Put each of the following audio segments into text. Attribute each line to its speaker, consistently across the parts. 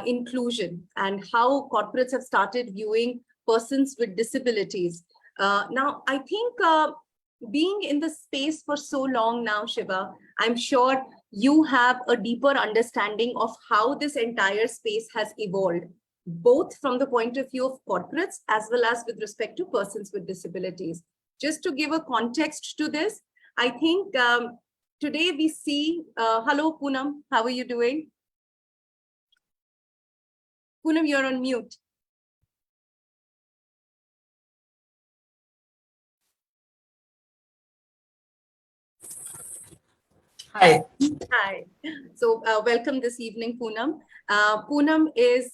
Speaker 1: inclusion and how corporates have started viewing persons with disabilities. Now, I think being in the space for so long now, Shiva, I'm sure you have a deeper understanding of how this entire space has evolved, both from the point of view of corporates as well as with respect to persons with disabilities. Just to give a context to this, I think today we see, hello Poonam, how are you doing? Poonam, you're on mute.
Speaker 2: Hi.
Speaker 1: Hi. So welcome this evening, Poonam. Poonam is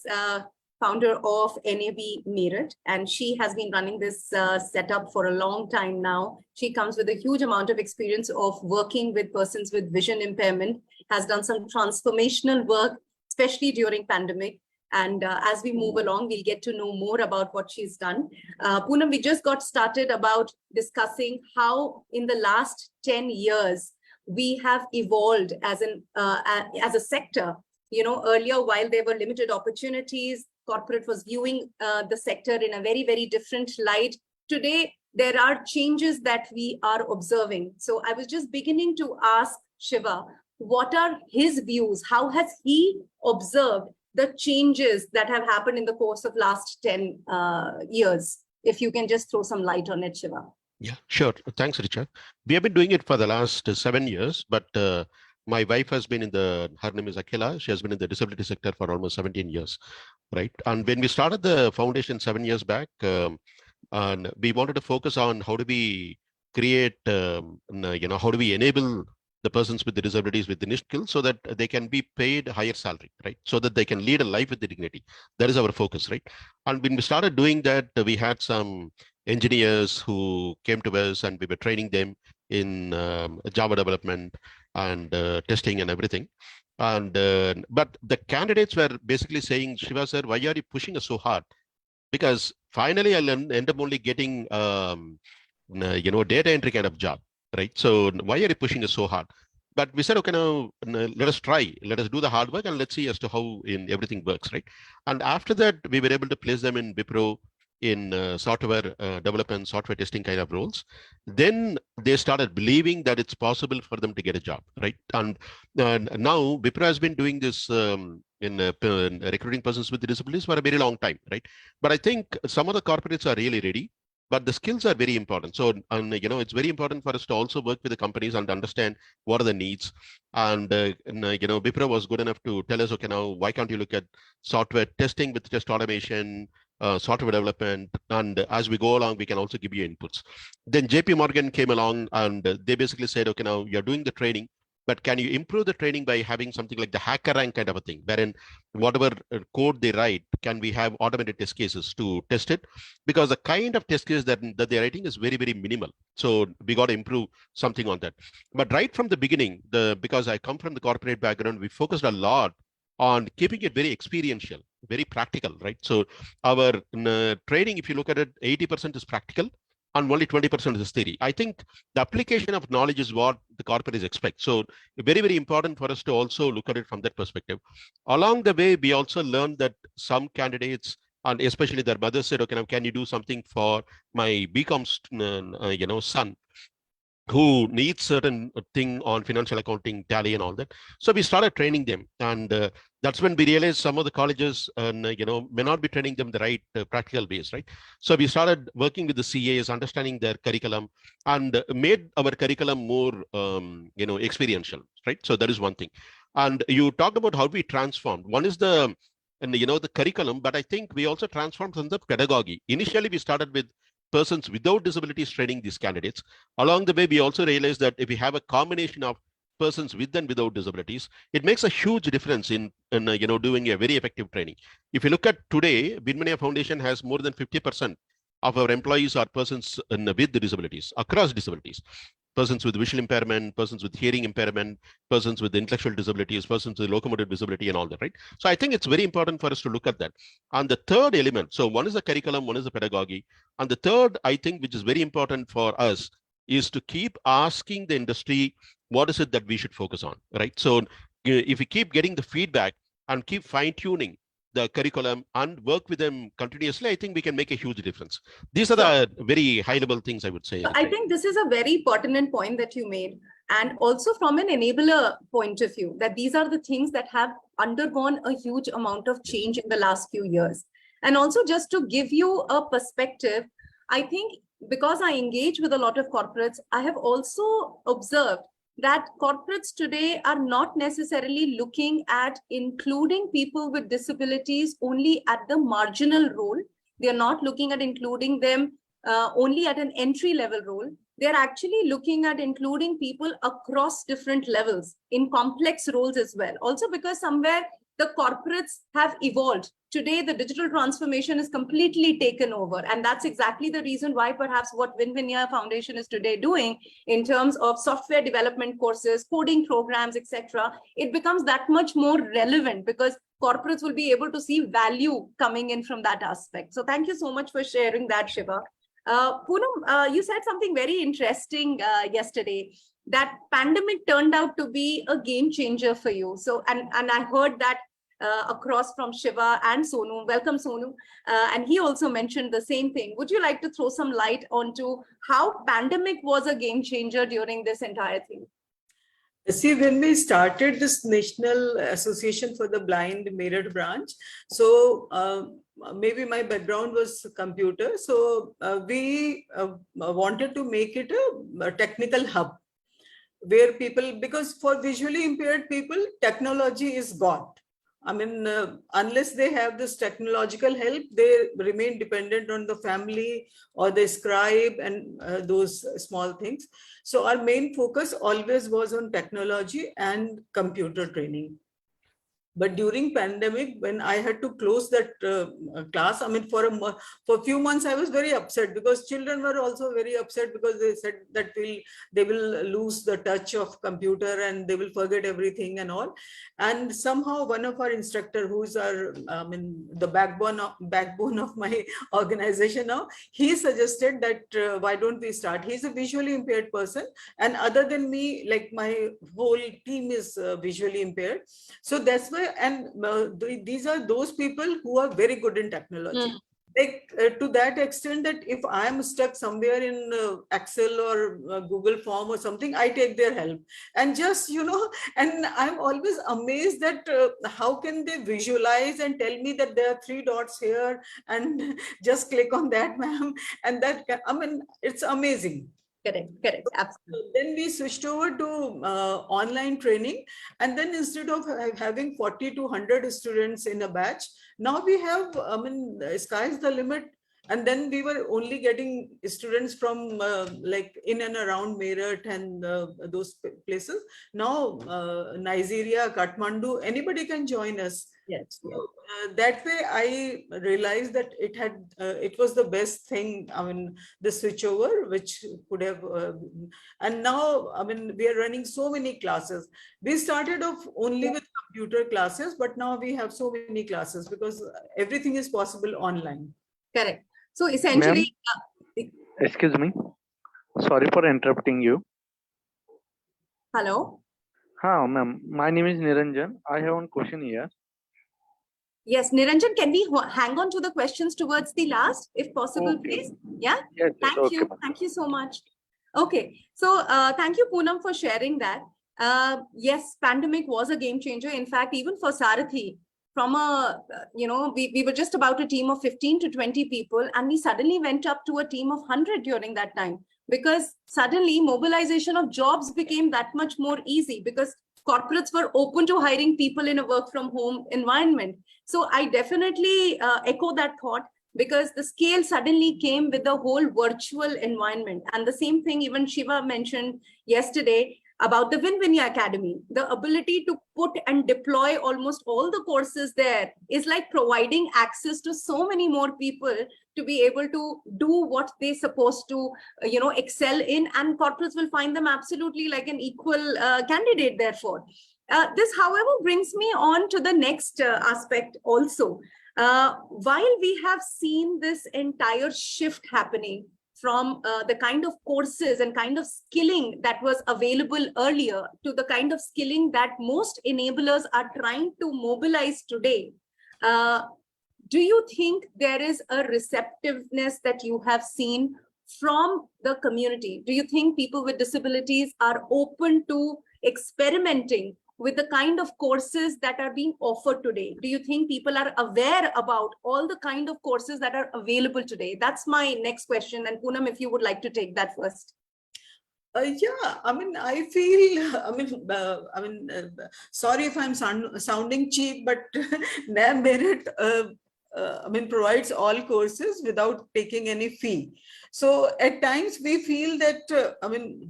Speaker 1: founder of NAB Meerut, and she has been running this setup for a long time now. She comes with a huge amount of experience of working with persons with vision impairment, has done some transformational work, especially during pandemic. And as we move along, we'll get to know more about what she's done. Poonam, we just got started about discussing how in the last 10 years, we have evolved as a sector. You know, earlier, while there were limited opportunities, corporate was viewing the sector in a very, very different light. Today, there are changes that we are observing. So I was just beginning to ask Shiva, what are his views? How has he observed the changes that have happened in the course of last 10 years? If you can just throw some light on it, Shiva.
Speaker 3: Yeah, sure. Thanks, Richard. We have been doing it for the last 7 years, but my wife has been her name is Akhila. She has been in the disability sector for almost 17 years, right? And when we started the foundation 7 years back, and we wanted to focus on how do we create, how do we enable the persons with the disabilities with the niche skills so that they can be paid higher salary, right? So that they can lead a life with dignity. That is our focus, right? And when we started doing that, we had some engineers who came to us and we were training them in Java development and testing and everything. And but the candidates were basically saying, Shiva sir, why are you pushing us so hard? Because finally I'll end up only getting data entry kind of job, right? So why are you pushing us so hard? But we said, okay, now let us try, let us do the hard work and let's see as to how everything works, right? And after that, we were able to place them in Wipro in software development, software testing kind of roles. Then they started believing that it's possible for them to get a job, right? And now Wipro has been doing this in recruiting persons with disabilities for a very long time, right? But I think some of the corporates are really ready, but the skills are very important. So, it's very important for us to also work with the companies and understand what are the needs. And Wipro was good enough to tell us, okay, now why can't you look at software testing with test automation, software development, and as we go along, we can also give you inputs. Then JP Morgan came along and they basically said, okay, now you're doing the training, but can you improve the training by having something like the hacker rank kind of a thing, wherein whatever code they write, can we have automated test cases to test it? Because the kind of test case that they're writing is very, very minimal. So we got to improve something on that. But right from the beginning, because I come from the corporate background, we focused a lot on keeping it very experiential, very practical, right? So our training, if you look at it, 80% is practical and only 20% is theory. I think the application of knowledge is what the corporates expect. So very, very important for us to also look at it from that perspective. Along the way, we also learned that some candidates, and especially their mothers said, okay, now can you do something for my BCom son, who needs certain thing on financial accounting, tally and all that. So we started training them. And that's when we realized some of the colleges, may not be training them the right practical ways, right? So we started working with the CAs, understanding their curriculum and made our curriculum more, experiential, right? So that is one thing. And you talked about how we transformed. One is the curriculum, but I think we also transformed from the pedagogy. Initially, we started with persons without disabilities training these candidates. Along the way, we also realized that if we have a combination of persons with and without disabilities, it makes a huge difference in doing a very effective training. If you look at today, Binmania Foundation has more than 50% of our employees are persons with the disabilities, across disabilities. Persons with visual impairment, persons with hearing impairment, persons with intellectual disabilities, persons with locomotor disability and all that, right? So I think it's very important for us to look at that. And the third element, so one is the curriculum, one is the pedagogy. And the third, I think, which is very important for us is to keep asking the industry, what is it that we should focus on, right? So if we keep getting the feedback and keep fine tuning the curriculum and work with them continuously, I think we can make a huge difference. These are
Speaker 1: So,
Speaker 3: the very high level things I would say.
Speaker 1: I think this is a very pertinent point that you made. And also from an enabler point of view, that these are the things that have undergone a huge amount of change in the last few years. And also just to give you a perspective, I think because I engage with a lot of corporates, I have also observed that corporates today are not necessarily looking at including people with disabilities only at the marginal role. They are not looking at including them only at an entry level role. They're actually looking at including people across different levels in complex roles as well. Also because somewhere the corporates have evolved. Today, the digital transformation is completely taken over. And that's exactly the reason why perhaps what Vinvinya Foundation is today doing in terms of software development courses, coding programs, etc., it becomes that much more relevant because corporates will be able to see value coming in from that aspect. So thank you so much for sharing that, Shiva. Poonam, you said something very interesting yesterday, that pandemic turned out to be a game changer for you. So, and I heard that across from Shiva and Sonu. Welcome, Sonu. And he also mentioned the same thing. Would you like to throw some light onto how pandemic was a game changer during this entire thing?
Speaker 2: See, when we started this National Association for the Blind Meerut branch, so maybe my background was computer, so we wanted to make it a technical hub where people, because for visually impaired people, technology is God. I mean, unless they have this technological help, they remain dependent on the family or the scribe and those small things. So our main focus always was on technology and computer training. But during pandemic, when I had to close that class, I mean, for a few months, I was very upset because children were also very upset because they said that they will lose the touch of computer and they will forget everything and all. And somehow one of our instructor, who's our, I mean, the backbone of my organization now, he suggested that why don't we start? He's a visually impaired person, and other than me, like my whole team is visually impaired. So that's why, and these are those people who are very good in technology. Like to that extent that if I am stuck somewhere in Excel or Google form or something, I take their help. And just, you know, and I'm always amazed that how can they visualize and tell me that there are 3 dots here and just click on that, ma'am. And that, I mean, it's amazing.
Speaker 1: Correct, absolutely.
Speaker 2: Then we switched over to online training, and then instead of having 40 to 100 students in a batch, now we have, I mean, sky's the limit. And then we were only getting students from like in and around Meerut and those places. Now Nigeria, Kathmandu, anybody can join us.
Speaker 1: Yes.
Speaker 2: So, that way I realized that it was the best thing. I mean, the switchover, which could have, and now, I mean, we are running so many classes. We started off only with computer classes, but now we have so many classes because everything is possible online.
Speaker 1: Correct. So essentially,
Speaker 4: excuse me, sorry for interrupting you.
Speaker 1: Hello.
Speaker 4: Hi, ma'am. My name is Niranjan. I have one question here.
Speaker 1: Yes, Niranjan, can we hang on to the questions towards the last, if possible,
Speaker 4: Okay.
Speaker 1: please? Yeah.
Speaker 4: Yes,
Speaker 1: Thank
Speaker 4: okay.
Speaker 1: you. Thank you so much. Okay. So thank you, Poonam, for sharing that. Yes, pandemic was a game changer. In fact, even for Sarathi, from a, we were just about a team of 15 to 20 people, and we suddenly went up to a team of 100 during that time, because suddenly mobilization of jobs became that much more easy because corporates were open to hiring people in a work from home environment. So I definitely echo that thought, because the scale suddenly came with the whole virtual environment. And the same thing even Shiva mentioned yesterday about the Vinvinya Academy. The ability to put and deploy almost all the courses there is like providing access to so many more people to be able to do what they're supposed to, excel in, and corporates will find them absolutely like an equal candidate therefore. This, however, brings me on to the next aspect also. While we have seen this entire shift happening from the kind of courses and kind of skilling that was available earlier to the kind of skilling that most enablers are trying to mobilize today, Do you think there is a receptiveness that you have seen from the community? Do you think people with disabilities are open to experimenting with the kind of courses that are being offered today? Do you think people are aware about all the kind of courses that are available today? That's my next question. And Poonam, if you would like to take that first.
Speaker 2: Yeah, I mean, I feel, sorry if I'm sounding cheap, but NAM Merit, provides all courses without taking any fee. So at times we feel that,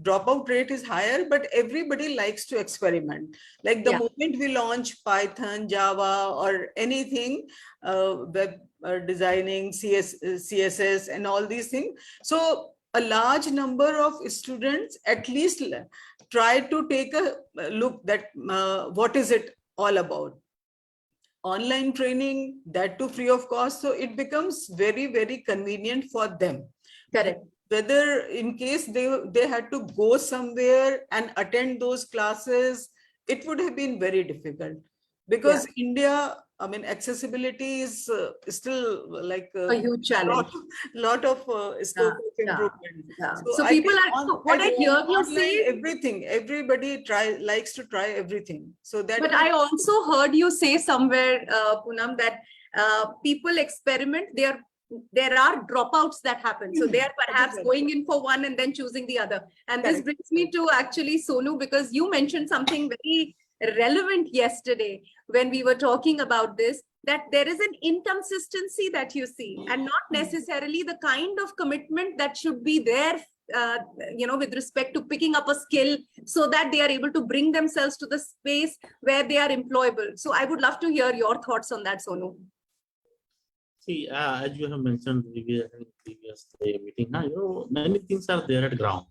Speaker 2: dropout rate is higher, but everybody likes to experiment. Like the moment we launch Python, Java, or anything, web designing, CSS, and all these things. So a large number of students at least try to take a look that what is it all about. Online training, that too free of cost, so it becomes very, very convenient for them.
Speaker 1: Correct.
Speaker 2: Whether in case they had to go somewhere and attend those classes, it would have been very difficult, because India, accessibility is still like
Speaker 1: a huge challenge.
Speaker 2: Lot of scope of improvement.
Speaker 1: So people what I hear you say,
Speaker 2: everything, everybody likes to try everything. So that.
Speaker 1: But I also heard you say somewhere, Poonam, that people experiment. There are dropouts that happen. So they are perhaps going in for one and then choosing the other. And this brings me to actually Sonu, because you mentioned something very relevant yesterday when we were talking about this, that there is an inconsistency that you see, and not necessarily the kind of commitment that should be there, with respect to picking up a skill so that they are able to bring themselves to the space where they are employable. So I would love to hear your thoughts on that, Sonu.
Speaker 5: See, as you have mentioned in previous meeting, many things are there at ground.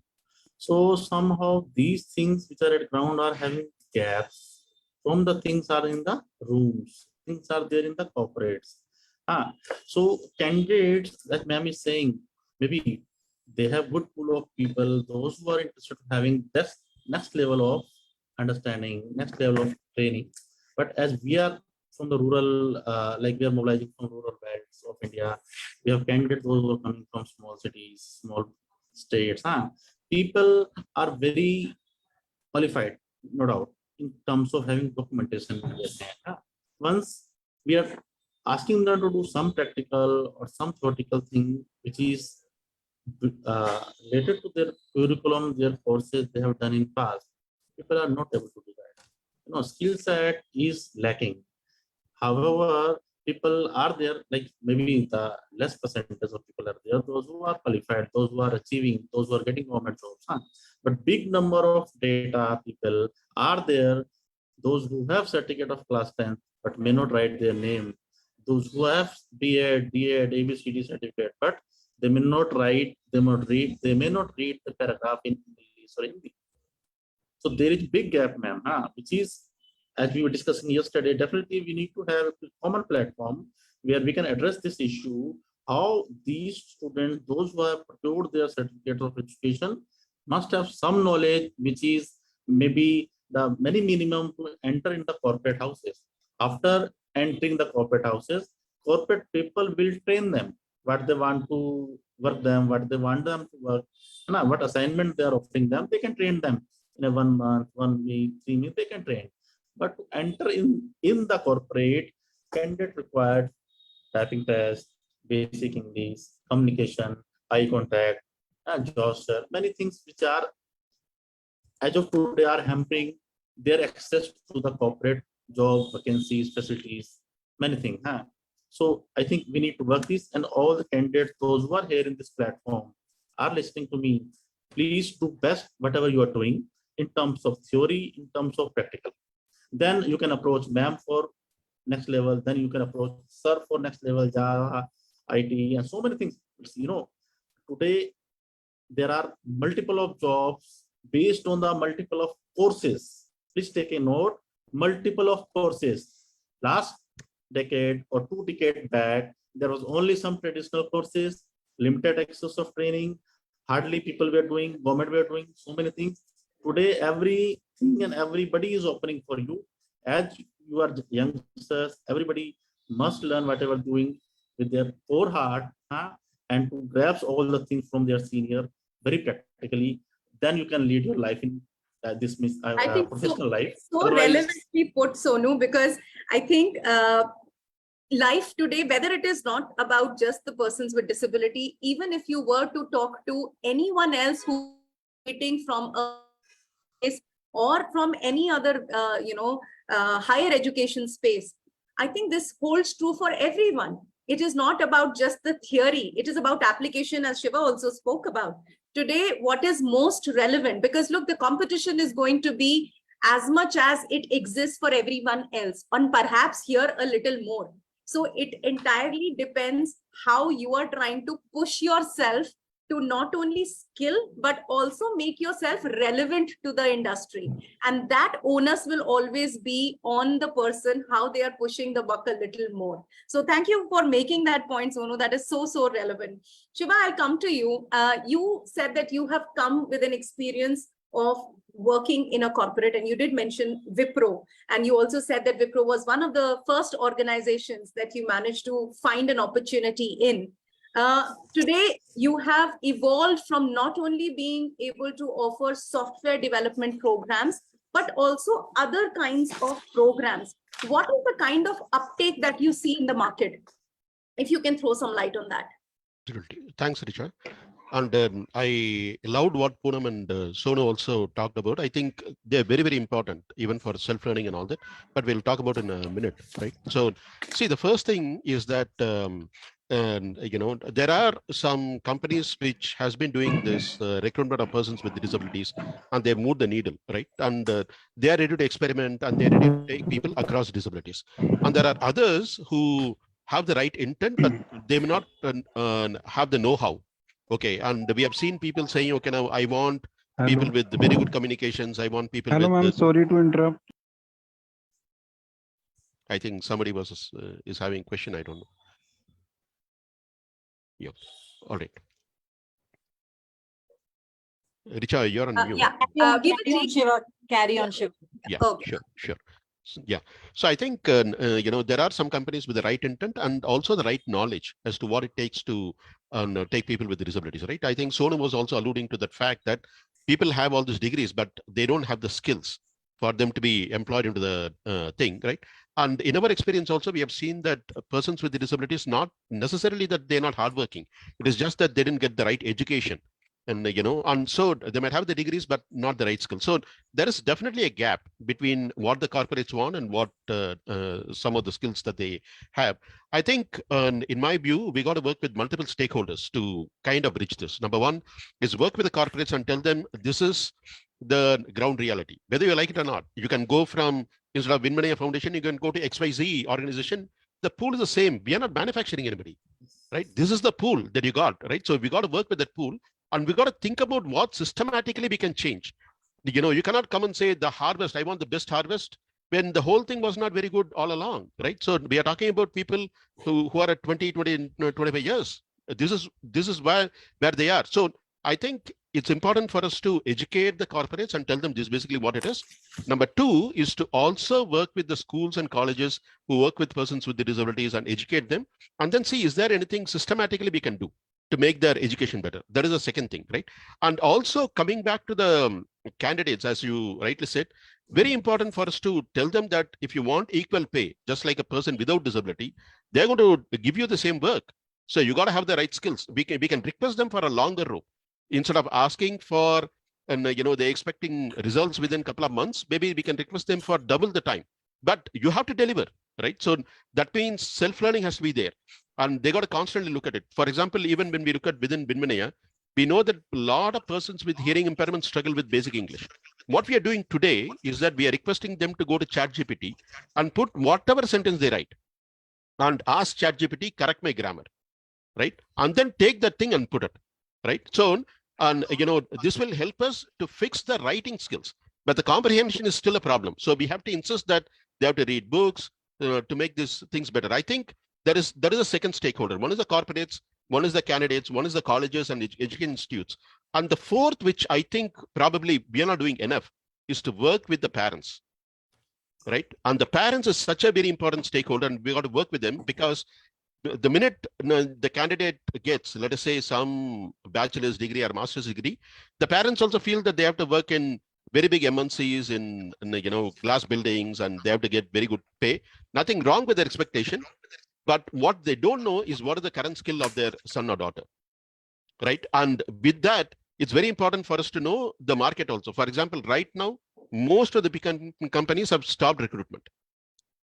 Speaker 5: So somehow these things which are at ground are having gaps from the things are in the rooms, things are there in the corporates. So candidates, like ma'am is saying, maybe they have good pool of people, those who are interested in having this next level of understanding, next level of training. But as we are from the rural, we are mobilizing from rural belts of India, we have candidates who are coming from small cities, small states. People are very qualified, no doubt, in terms of having documentation. Once we are asking them to do some practical or some theoretical thing which is related to their curriculum, their courses they have done in past, people are not able to do that. Skill set is lacking. However, people are there, like maybe the less percentage of people are there, those who are qualified, those who are achieving, those who are getting government jobs. But big number of data people are there, those who have certificate of class 10 but may not write their name, those who have B.Ed, D.Ed, ABCD certificate, but they may not write, they may not read the paragraph in English or Hindi. So there is big gap, ma'am, which is, as we were discussing yesterday, definitely we need to have a common platform where we can address this issue, how these students, those who have procured their certificate of education, must have some knowledge, which is maybe the very minimum to enter in the corporate houses. After entering the corporate houses, corporate people will train them what they want to work them, what they want them to work, what assignment they are offering them. They can train them in a 1 month, 1 week, 3 weeks, they can train. But to enter in the corporate, candidate required typing test, basic English, communication, eye contact, gesture, many things which are, as of today, are hampering their access to the corporate job vacancies, facilities, many things. So I think we need to work this, and all the candidates, those who are here in this platform, are listening to me. Please do best whatever you are doing in terms of theory, in terms of practical. Then you can approach ma'am for next level. Then you can approach sir for next level, Java, IT, and so many things. Today there are multiple of jobs based on the multiple of courses. Please take a note, multiple of courses. Last decade or 2 decades back, there was only some traditional courses, limited access of training, hardly people were doing, government were doing so many things. Today, everything and everybody is opening for you. As you are youngsters, everybody must learn whatever doing with their core heart, and to grasp all the things from their senior very practically. Then you can lead your life in this
Speaker 1: I think
Speaker 5: professional life.
Speaker 1: so
Speaker 5: Otherwise,
Speaker 1: relevantly put, Sonu, because I think life today, whether it is not about just the persons with disability, even if you were to talk to anyone else who waiting from a space or from any other, higher education space, I think this holds true for everyone. It is not about just the theory. It is about application, as Shiva also spoke about. Today, what is most relevant? Because look, the competition is going to be as much as it exists for everyone else, and perhaps here a little more. So it entirely depends how you are trying to push yourself to not only skill, but also make yourself relevant to the industry. And that onus will always be on the person, how they are pushing the buck a little more. So thank you for making that point, Sonu. That is so, so relevant. Shiva, I'll come to you. You said that you have come with an experience of working in a corporate, and you did mention Wipro, and you also said that Wipro was one of the first organizations that you managed to find an opportunity in. Today, you have evolved from not only being able to offer software development programs, but also other kinds of programs. What is the kind of uptake that you see in the market? If you can throw some light on that.
Speaker 3: Absolutely. Thanks, Richa. And I loved what Poonam and Sonu also talked about. I think they're very, very important, even for self-learning and all that. But we'll talk about in a minute, right? So, see, the first thing is that there are some companies which has been doing this recruitment of persons with disabilities, and they've moved the needle, right? And they are ready to experiment, and they're ready to take people across disabilities. And there are others who have the right intent, but they may not have the know-how. Okay, and we have seen people saying, okay, now I want people with very good communications. I want people
Speaker 6: Hello,
Speaker 3: with.
Speaker 6: ma'am. Sorry to interrupt.
Speaker 3: I think somebody is having a question. I don't know. Yep. All right. Richa, you're on mute.
Speaker 1: Give it
Speaker 7: Carry on, Shiva. Carry on, Shiva.
Speaker 3: Yeah,
Speaker 1: Okay.
Speaker 3: sure. Yeah. So I think, there are some companies with the right intent and also the right knowledge as to what it takes to take people with disabilities, right? I think Sonu was also alluding to that fact that people have all these degrees, but they don't have the skills for them to be employed into the thing, right? And in our experience also, we have seen that persons with disabilities, not necessarily that they're not hardworking. It is just that they didn't get the right education. And so they might have the degrees, but not the right skills. So there is definitely a gap between what the corporates want and what some of the skills that they have. I think, in my view, we got to work with multiple stakeholders to kind of bridge this. Number one is work with the corporates and tell them this is the ground reality, whether you like it or not. You can go from, instead of Vinmaya Foundation, you can go to XYZ organization. The pool is the same. We are not manufacturing anybody, right? This is the pool that you got, right? So we got to work with that pool. And we got to think about what systematically we can change. You cannot come and say the harvest, I want the best harvest, when the whole thing was not very good all along, right? So we are talking about people who are at 20, 25 years. This is where they are. So I think it's important for us to educate the corporates and tell them this is basically what it is. Number two is to also work with the schools and colleges who work with persons with disabilities and educate them. And then see, is there anything systematically we can do to make their education better? That is the second thing, right? And also coming back to the candidates, as you rightly said, very important for us to tell them that if you want equal pay, just like a person without disability, they're going to give you the same work. So you got to have the right skills. We can request them for a longer rope instead of asking for, and they're expecting results within a couple of months. Maybe we can request them for double the time, but you have to deliver, right? So that means self-learning has to be there. And they got to constantly look at it. For example, even when we look at within Vinmaya, we know that a lot of persons with hearing impairment struggle with basic English. What we are doing today is that we are requesting them to go to ChatGPT and put whatever sentence they write and ask ChatGPT, correct my grammar, right? And then take that thing and put it, right? So, and this will help us to fix the writing skills, but the comprehension is still a problem. So we have to insist that they have to read books to make these things better. I think there is a second stakeholder. One is the corporates, one is the candidates, one is the colleges and education institutes. And the fourth, which I think probably we are not doing enough, is to work with the parents, right? And the parents is such a very important stakeholder, and we got to work with them, because the minute the candidate gets, let us say, some bachelor's degree or master's degree, the parents also feel that they have to work in very big MNCs in glass buildings, and they have to get very good pay. Nothing wrong with their expectation, but what they don't know is what is the current skill of their son or daughter, right? And with that, it's very important for us to know the market also. For example, right now, most of the big companies have stopped recruitment,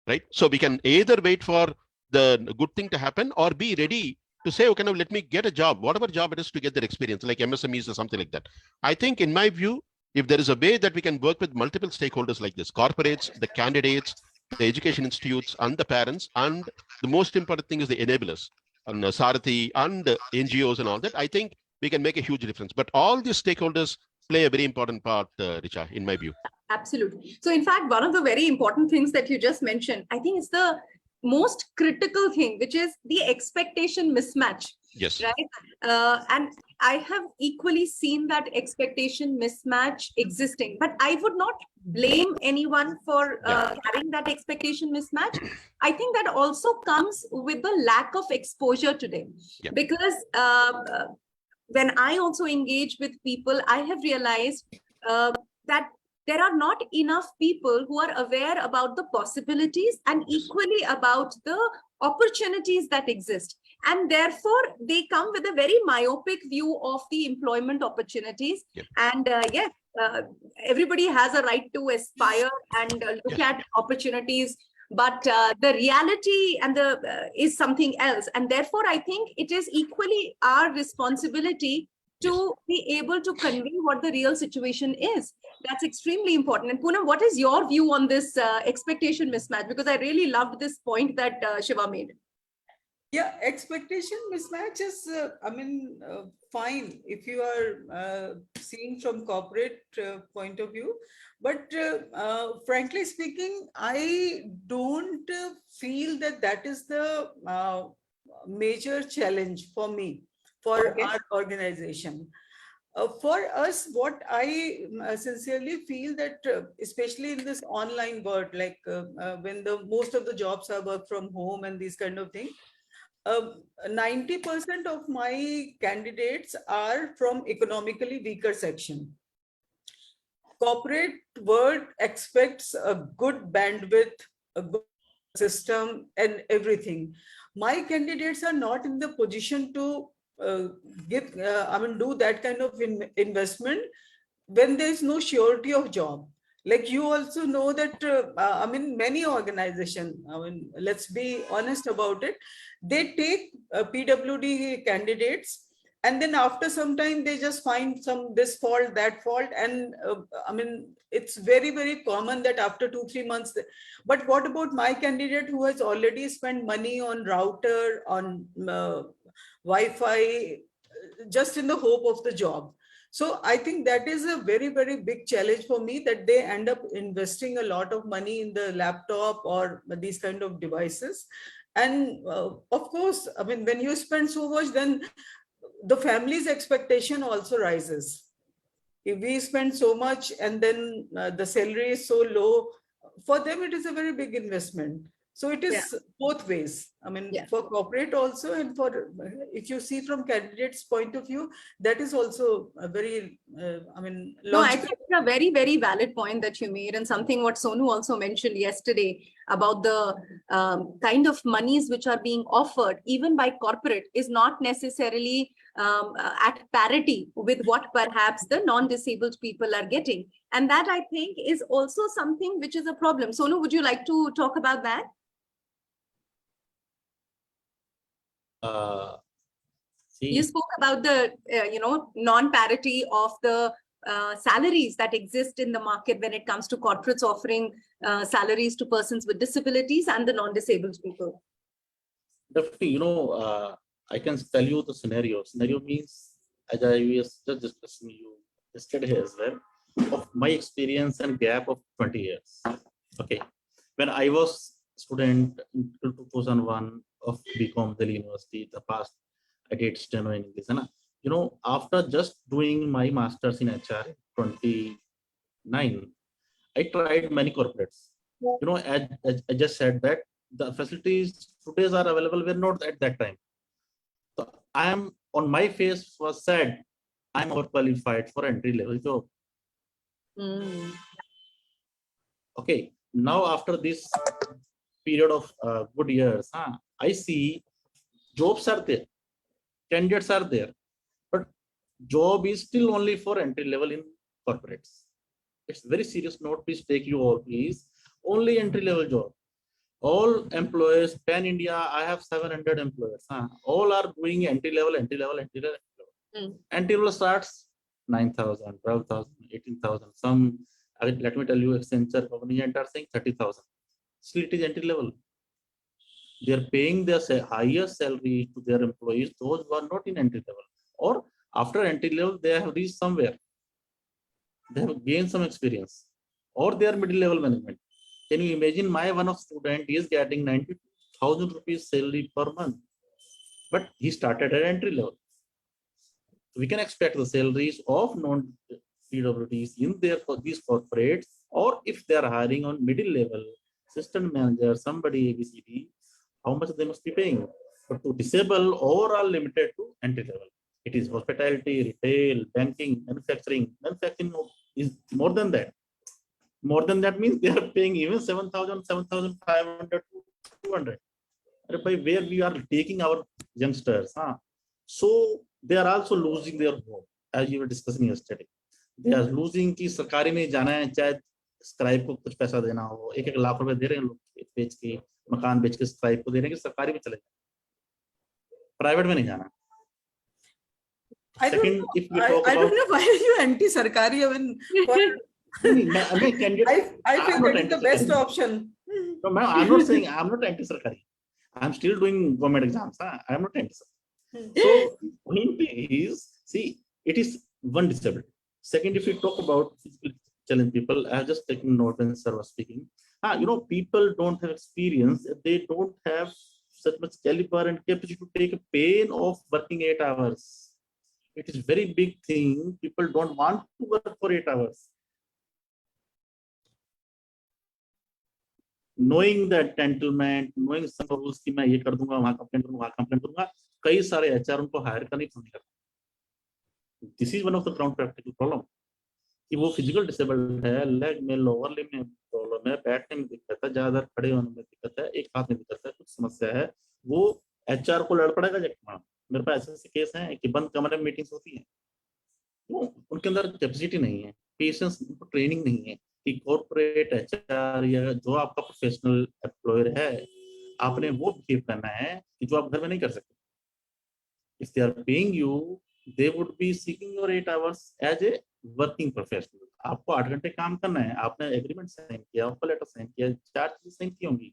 Speaker 3: right? So we can either wait for the good thing to happen, or be ready to say, okay, now let me get a job, whatever job it is, to get their experience, like MSMEs or something like that. I think, in my view, if there is a way that we can work with multiple stakeholders like this, corporates, the candidates, the education institutes, and the parents, and the most important thing is the enablers, and Sarathi and NGOs and all that, I think we can make a huge difference. But all these stakeholders play a very important part, Richa, in my view.
Speaker 1: Absolutely. So in fact, one of the very important things that you just mentioned, I think it's the most critical thing, which is the expectation mismatch.
Speaker 3: Yes.
Speaker 1: Right. And I have equally seen that expectation mismatch existing, but I would not blame anyone for having that expectation mismatch. I think that also comes with the lack of exposure today, because when I also engage with people, I have realized that there are not enough people who are aware about the possibilities and equally about the opportunities that exist. And therefore, they come with a very myopic view of the employment opportunities. And yes, everybody has a right to aspire and look at opportunities. But the reality and is something else. And therefore, I think it is equally our responsibility to be able to convey what the real situation is. That's extremely important. And Poonam, what is your view on this expectation mismatch? Because I really loved this point that Shiva made.
Speaker 2: Yeah, expectation mismatch is, fine if you are seeing from corporate point of view. But frankly speaking, I don't feel that that is the major challenge for me, for our organization. For us, what I sincerely feel that, especially in this online world, like when most of the jobs are work from home and these kind of things, 90% of my candidates are from economically weaker section. Corporate world expects a good bandwidth, a good system, and everything. My candidates are not in the position to do that kind of investment when there is no surety of job. Like you also know that, many organizations, let's be honest about it, they take PwD candidates, and then after some time they just find this fault, that fault, and it's very, very common that after 2-3 months. But what about my candidate who has already spent money on router, on Wi-Fi, just in the hope of the job? So I think that is a very, very big challenge for me, that they end up investing a lot of money in the laptop or these kind of devices. And of course, when you spend so much, then the family's expectation also rises. If we spend so much and then the salary is so low, for them it is a very big investment. So it is both ways. For corporate also, and for, if you see from candidates' point of view, that is also a very,
Speaker 1: No, I think it's a very, very valid point that you made, and something what Sonu also mentioned yesterday about the kind of monies which are being offered, even by corporate, is not necessarily at parity with what perhaps the non-disabled people are getting. And that, I think, is also something which is a problem. Sonu, would you like to talk about that? You spoke about the non-parity of the salaries that exist in the market when it comes to corporates offering salaries to persons with disabilities and the non-disabled people.
Speaker 5: Definitely, I can tell you the scenario. Scenario means, as I was just discussing you yesterday as well, of my experience and gap of 20 years. Okay, when I was student in 2001 of BCom Delhi University, the past I did steno in English. And after just doing my master's in HR 29, I tried many corporates. as I just said that the facilities today are available were not at that time. So I am on my face was said I'm overqualified for entry level job.
Speaker 1: Mm.
Speaker 5: Okay, now after this period of good years, I see jobs are there, candidates are there, but job is still only for entry level in corporates. It's very serious note, please take you all, please. Only entry level job. All employers, pan India, I have 700 employers. All are doing entry level.
Speaker 1: Mm.
Speaker 5: Entry level starts 9,000, 12,000, 18,000. Some, let me tell you, Accenture, Cognizant are saying 30,000. Still, it is entry level. They are paying their higher salary to their employees, those who are not in entry level. Or after entry level, they have reached somewhere. They have gained some experience. Or they are middle level management. Can you imagine my one of student is getting 90,000 rupees salary per month, but he started at entry level. We can expect the salaries of non-PwDs in these corporates, or if they are hiring on middle level, assistant manager, somebody ABCD, how much they must be paying. But to disable, or are limited to entry level. It is hospitality, retail, banking, manufacturing. Manufacturing is more than that. More than that means they are paying even 7,000, 7,500 to 200. By where we are taking our youngsters. So they are also losing their home, as you were discussing yesterday. They are losing कि सरकारी में जाना है, चाहे scribe को कुछ पैसा देना हो, 1-1 लाख रुपए दे रहे हैं लोग, बेच के मकान बेच के स्क्राइब को दे रहे हैं कि सरकारी में चले जाए, प्राइवेट में नहीं जाना.
Speaker 2: I don't
Speaker 5: Second,
Speaker 2: know.
Speaker 5: if we talk
Speaker 2: I don't
Speaker 5: about,
Speaker 2: know why are you anti-sarkari. I mean, I feel that is the best option.
Speaker 5: No, ma'am, I'm not saying I'm not anti-sarkari. I'm still doing government exams. I'm not anti-sarkari. So point is, see, it is one disability. Second, if we talk about physical challenge people, I have just taken note when sir was speaking. People don't have experience. They don't have such much caliber and capacity to take a pain of working 8 hours. It is very big thing. People don't want to work for 8 hours. Knowing the entitlement, knowing some rules कि मैं ये कर दूंगा, वहाँ complaint करूंगा, कई सारे HR उनको हायर करने पसंद करते. This is one of the ground practical problem. कि वो फिजिकल डिसेबल्ड है, लेग में लोअर लिम में प्रॉब्लम है, बैठने में दिक्कत है, ज्यादा खड़े होने में दिक्कत है, एक हाथ में दिक्कत है, कुछ समस्या है, वो HR को लड़ पड़ेगा. मेरे पास ऐसे केस हैं कि बंद कमरे में मीटिंग्स होती हैं, उनके अंदर कैपेसिटी नहीं है, पेशेंस, उनको ट्रेनिंग नहीं है कि कॉर्पोरेट HR या जो आपका प्रोफेशनल एम्प्लॉयर है, आपने वो बिहेव करना है कि जो आप घर में नहीं कर सकते. If they are paying you, they would be seeking your 8 hours as a working professional. आपको 8 घंटे काम करना है, आपने एग्रीमेंट साइन किया, ऑफर लेटर साइन किया, 4 चीजें साइन की होंगी,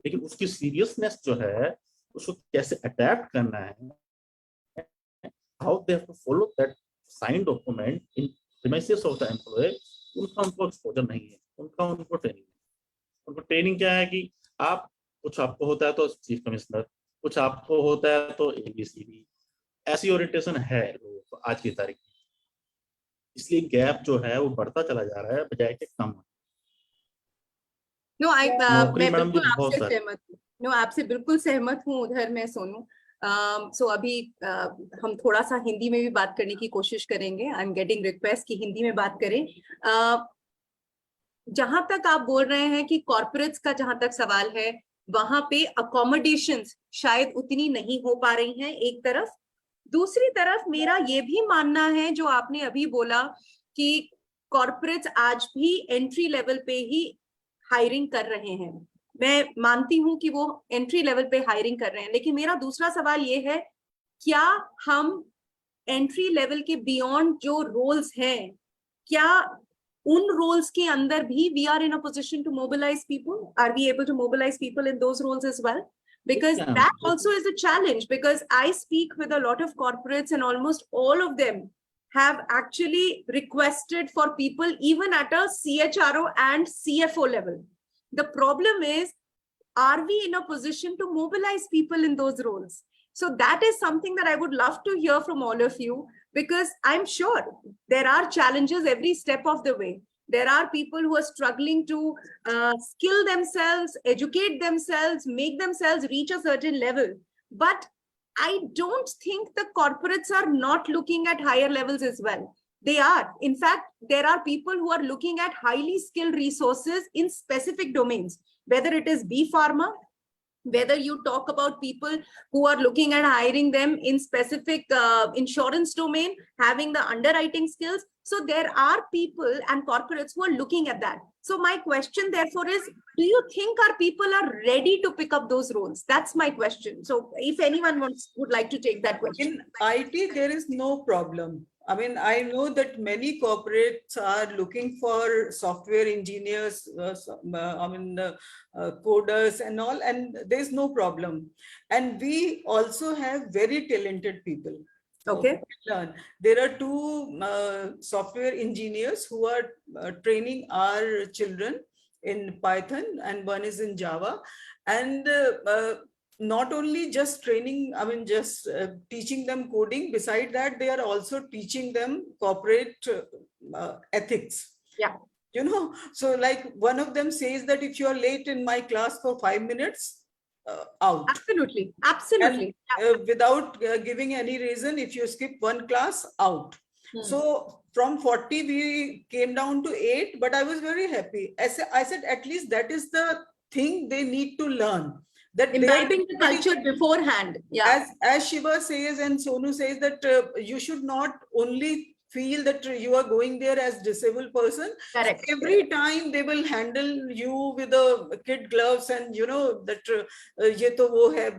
Speaker 5: लेकिन उसकी सीरियसनेस जो है, उसको कैसे अडेप्ट करना है, how they have to follow that signed document in premises of the employer, उनको एक्सपोजर नहीं है, उनको ट्रेनिंग है. उनको ट्रेनिंग क्या है कि आप कुछ आपको होता है तो चीफ कमिश्नर, कुछ आपको होता है तो ABCD, ऐसी ओरिएंटेशन है लोगों को आज की तारीख में. इसलिए गैप जो है वो बढ़ता चला जा रहा है बजाय के कम.
Speaker 1: मैं बिल्कुल आपसे सहमत हूँ. आपसे बिल्कुल सहमत हूँ. उधर मैं सोनू. सो अभी हम थोड़ा सा हिंदी में भी बात करने की कोशिश करेंगे. आई एम गेटिंग रिक्वेस्ट कि हिंदी में बात करें. जहां तक आप बोल रहे हैं कि कॉर्पोरेट्स का जहां तक सवाल है, वहां पे अकोमोडेशंस शायद उतनी नहीं हो पा रही हैं एक तरफ. दूसरी तरफ मेरा ये भी मानना है जो आपने अभी बोला कि कॉर्पोरेट्स आज भी एंट्री लेवल पे ही हायरिंग कर रहे हैं. मैं मानती हूं कि वो एंट्री लेवल पे हायरिंग कर रहे हैं, लेकिन मेरा दूसरा सवाल ये है, क्या हम एंट्री लेवल के बियॉन्ड जो रोल्स हैं, क्या उन रोल्स के अंदर भी we are in a position to mobilise people? Are we able to mobilise people in those roles as well? Because that also is a challenge, because I speak with a lot of corporates and almost all of them have actually requested for people even at a CHRO and CFO level. The problem is, are we in a position to mobilize people in those roles? So that is something that I would love to hear from all of you, because I'm sure there are challenges every step of the way. There are people who are struggling to skill themselves, educate themselves, make themselves reach a certain level. But I don't think the corporates are not looking at higher levels as well. They are. In fact, there are people who are looking at highly skilled resources in specific domains, whether it is B Pharma, whether you talk about people who are looking at hiring them in specific insurance domain, having the underwriting skills. So there are people and corporates who are looking at that. So my question therefore is, do you think our people are ready to pick up those roles? That's my question. So if anyone would like to take that question.
Speaker 2: In IT, there is no problem. I mean, I know that many corporates are looking for software engineers, coders and all, and there's no problem. And we also have very talented people.
Speaker 1: Okay.
Speaker 2: There are two software engineers who are training our children in Python, and one is in Java. And not only just training, just teaching them coding. Beside that, they are also teaching them corporate ethics.
Speaker 1: Yeah.
Speaker 2: So like one of them says that if you are late in my class for 5 minutes, out.
Speaker 1: Absolutely. Absolutely.
Speaker 2: And, without giving any reason, if you skip one class, out. So from 40, we came down to 8, but I was very happy. I said, at least that is the thing they need to learn. That
Speaker 1: imbibing the culture beforehand. Yeah.
Speaker 2: As Shiva says and Sonu says that you should not only feel that you are going there as disabled person.
Speaker 1: Correct.
Speaker 2: Every time they will handle you with the kid gloves and that ye to wo hai,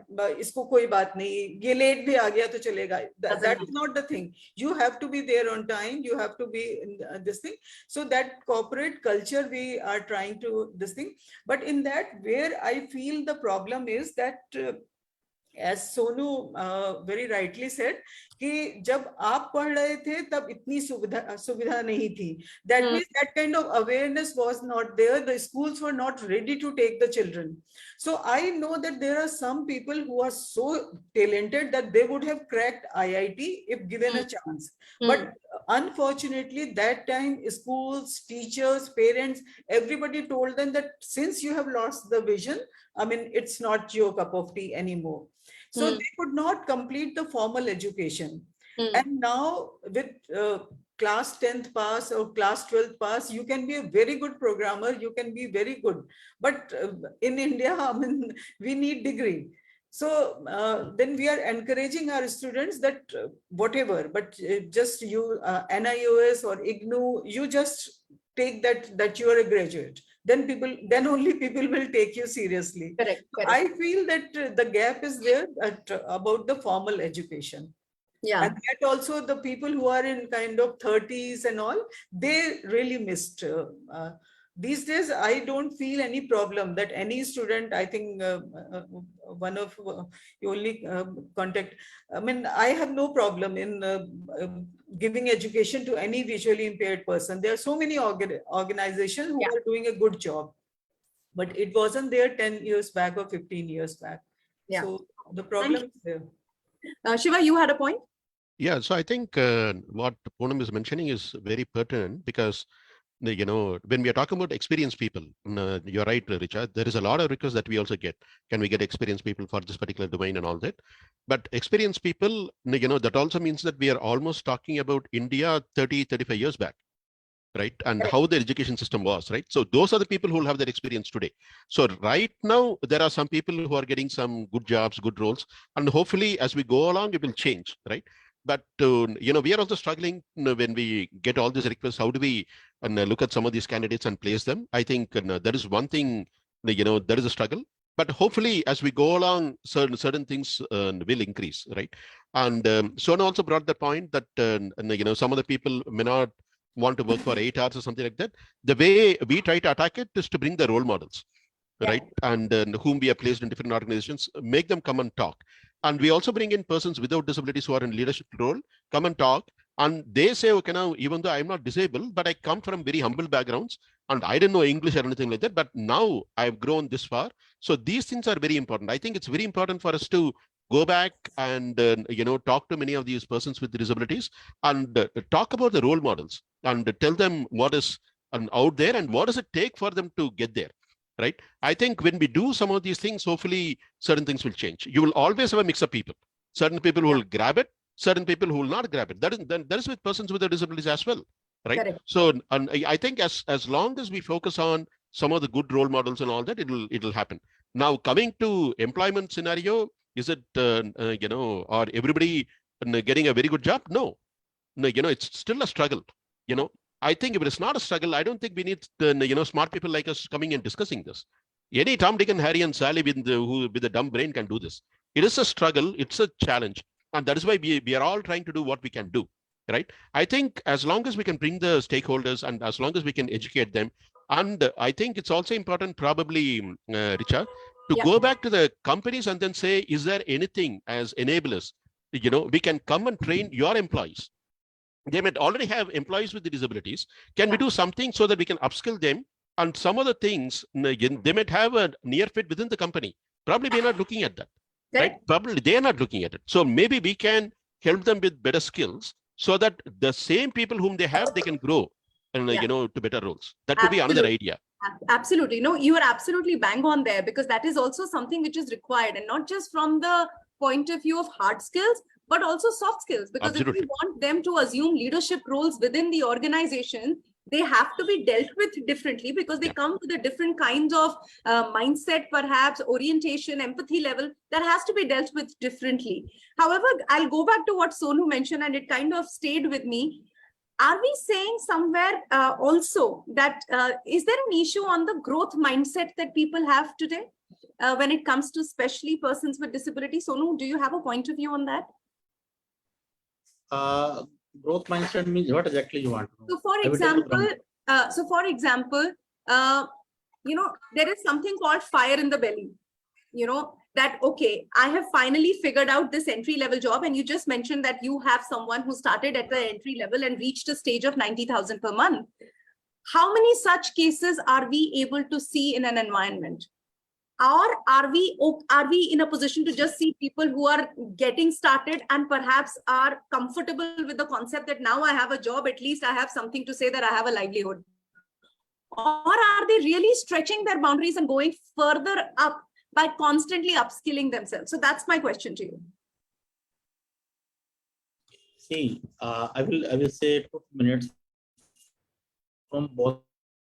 Speaker 2: isko koi baat nahi, ye late bhi aa gaya to chalega. That is not the thing. You have to be there on time. You have to be in this thing. So that corporate culture we are trying to this thing. But in that, where I feel the problem is that as Sonu very rightly said, कि जब आप पढ़ रहे थे तब इतनी सुविधा नहीं थी. That means that kind of awareness was not there. The schools were not ready to take the children. So I know that there are some people who are so talented that they would have cracked IIT if given a chance. But unfortunately, that time schools, teachers, parents, everybody told them that since you have lost the vision, it's not your cup of tea anymore. So they could not complete the formal education. And now with class 10th pass or class 12th pass, you can be a very good programmer, you can be very good. But in India, we need degree. So then we are encouraging our students that whatever, but just you, NIOS or IGNOU, you just take that you are a graduate. Then only people will take you seriously.
Speaker 1: Correct.
Speaker 2: I feel that the gap is there about the formal education.
Speaker 1: Yeah.
Speaker 2: And that also the people who are in kind of 30s and all, they really missed. These days, I don't feel any problem that any student, I think one of you only contact, I have no problem in giving education to any visually impaired person. There are so many organizations who are doing a good job, but it wasn't there 10 years back or 15 years back. Yeah. So the problem is there.
Speaker 1: Shiva, you had a point?
Speaker 3: Yeah, so I think what Poonam is mentioning is very pertinent because when we are talking about experienced people, you're right, Richa, there is a lot of requests that we also get. Can we get experienced people for this particular domain and all that? But experienced people, that also means that we are almost talking about India 30, 35 years back, right? And how the education system was, right? So those are the people who will have that experience today. So right now, there are some people who are getting some good jobs, good roles, and hopefully as we go along, it will change, right? But, we are also struggling when we get all these requests. How do we look at some of these candidates and place them? I think there is one thing, there is a struggle. But hopefully, as we go along, certain things will increase, right? And Sona also brought the point that, some of the people may not want to work for 8 hours or something like that. The way we try to attack it is to bring the role models, right? And whom we have placed in different organizations, make them come and talk. And we also bring in persons without disabilities who are in leadership role, come and talk. And they say, okay, now, even though I'm not disabled, but I come from very humble backgrounds and I didn't know English or anything like that, but now I've grown this far. So these things are very important. I think it's very important for us to go back and, talk to many of these persons with disabilities and talk about the role models and tell them what is out there, and what does it take for them to get there, right? I think when we do some of these things, hopefully certain things will change. You will always have a mix of people. Certain people who will grab it, certain people who will not grab it. That is with persons with disabilities as well, right?
Speaker 1: Correct.
Speaker 3: So and I think as long as we focus on some of the good role models and all that, it'll happen. Now, coming to employment scenario, is it or everybody getting a very good job? No, it's still a struggle. I think if it is not a struggle, I don't think we need smart people like us coming and discussing this. Any Tom, Dick, and Harry and Sally with a dumb brain can do this. It is a struggle. It's a challenge, and that is why we are all trying to do what we can do, right? I think as long as we can bring the stakeholders and as long as we can educate them, and I think it's also important, probably, Richa, to go back to the companies and then say, is there anything as enablers? We can come and train your employees. They might already have employees with the disabilities. Can we do something so that we can upskill them? And some other things, they might have a near fit within the company. Probably we're not looking at that, right? Probably they are not looking at it. So maybe we can help them with better skills so that the same people whom they have, they can grow and, to better roles. That could be another idea.
Speaker 1: Absolutely. No, you are absolutely bang on there, because that is also something which is required, and not just from the point of view of hard skills, but also soft skills. Because
Speaker 3: Absolutely.
Speaker 1: if we want them to assume leadership roles within the organization, they have to be dealt with differently, because they come with a different kinds of mindset, perhaps orientation, empathy level that has to be dealt with differently. However, I'll go back to what Sonu mentioned, and it kind of stayed with me. Are we saying somewhere also that is there an issue on the growth mindset that people have today when it comes to especially persons with disability? Sonu, do you have a point of view on that?
Speaker 5: Growth mindset means what exactly you want to know?
Speaker 1: So for example, there is something called fire in the belly. That, okay, I have finally figured out this entry level job. And you just mentioned that you have someone who started at the entry level and reached a stage of 90,000 per month. How many such cases are we able to see in an environment? Or are we in a position to just see people who are getting started and perhaps are comfortable with the concept that now I have a job, at least I have something to say that I have a livelihood? Or are they really stretching their boundaries and going further up by constantly upskilling themselves? So that's my question to you.
Speaker 5: See, I will say 2 minutes from both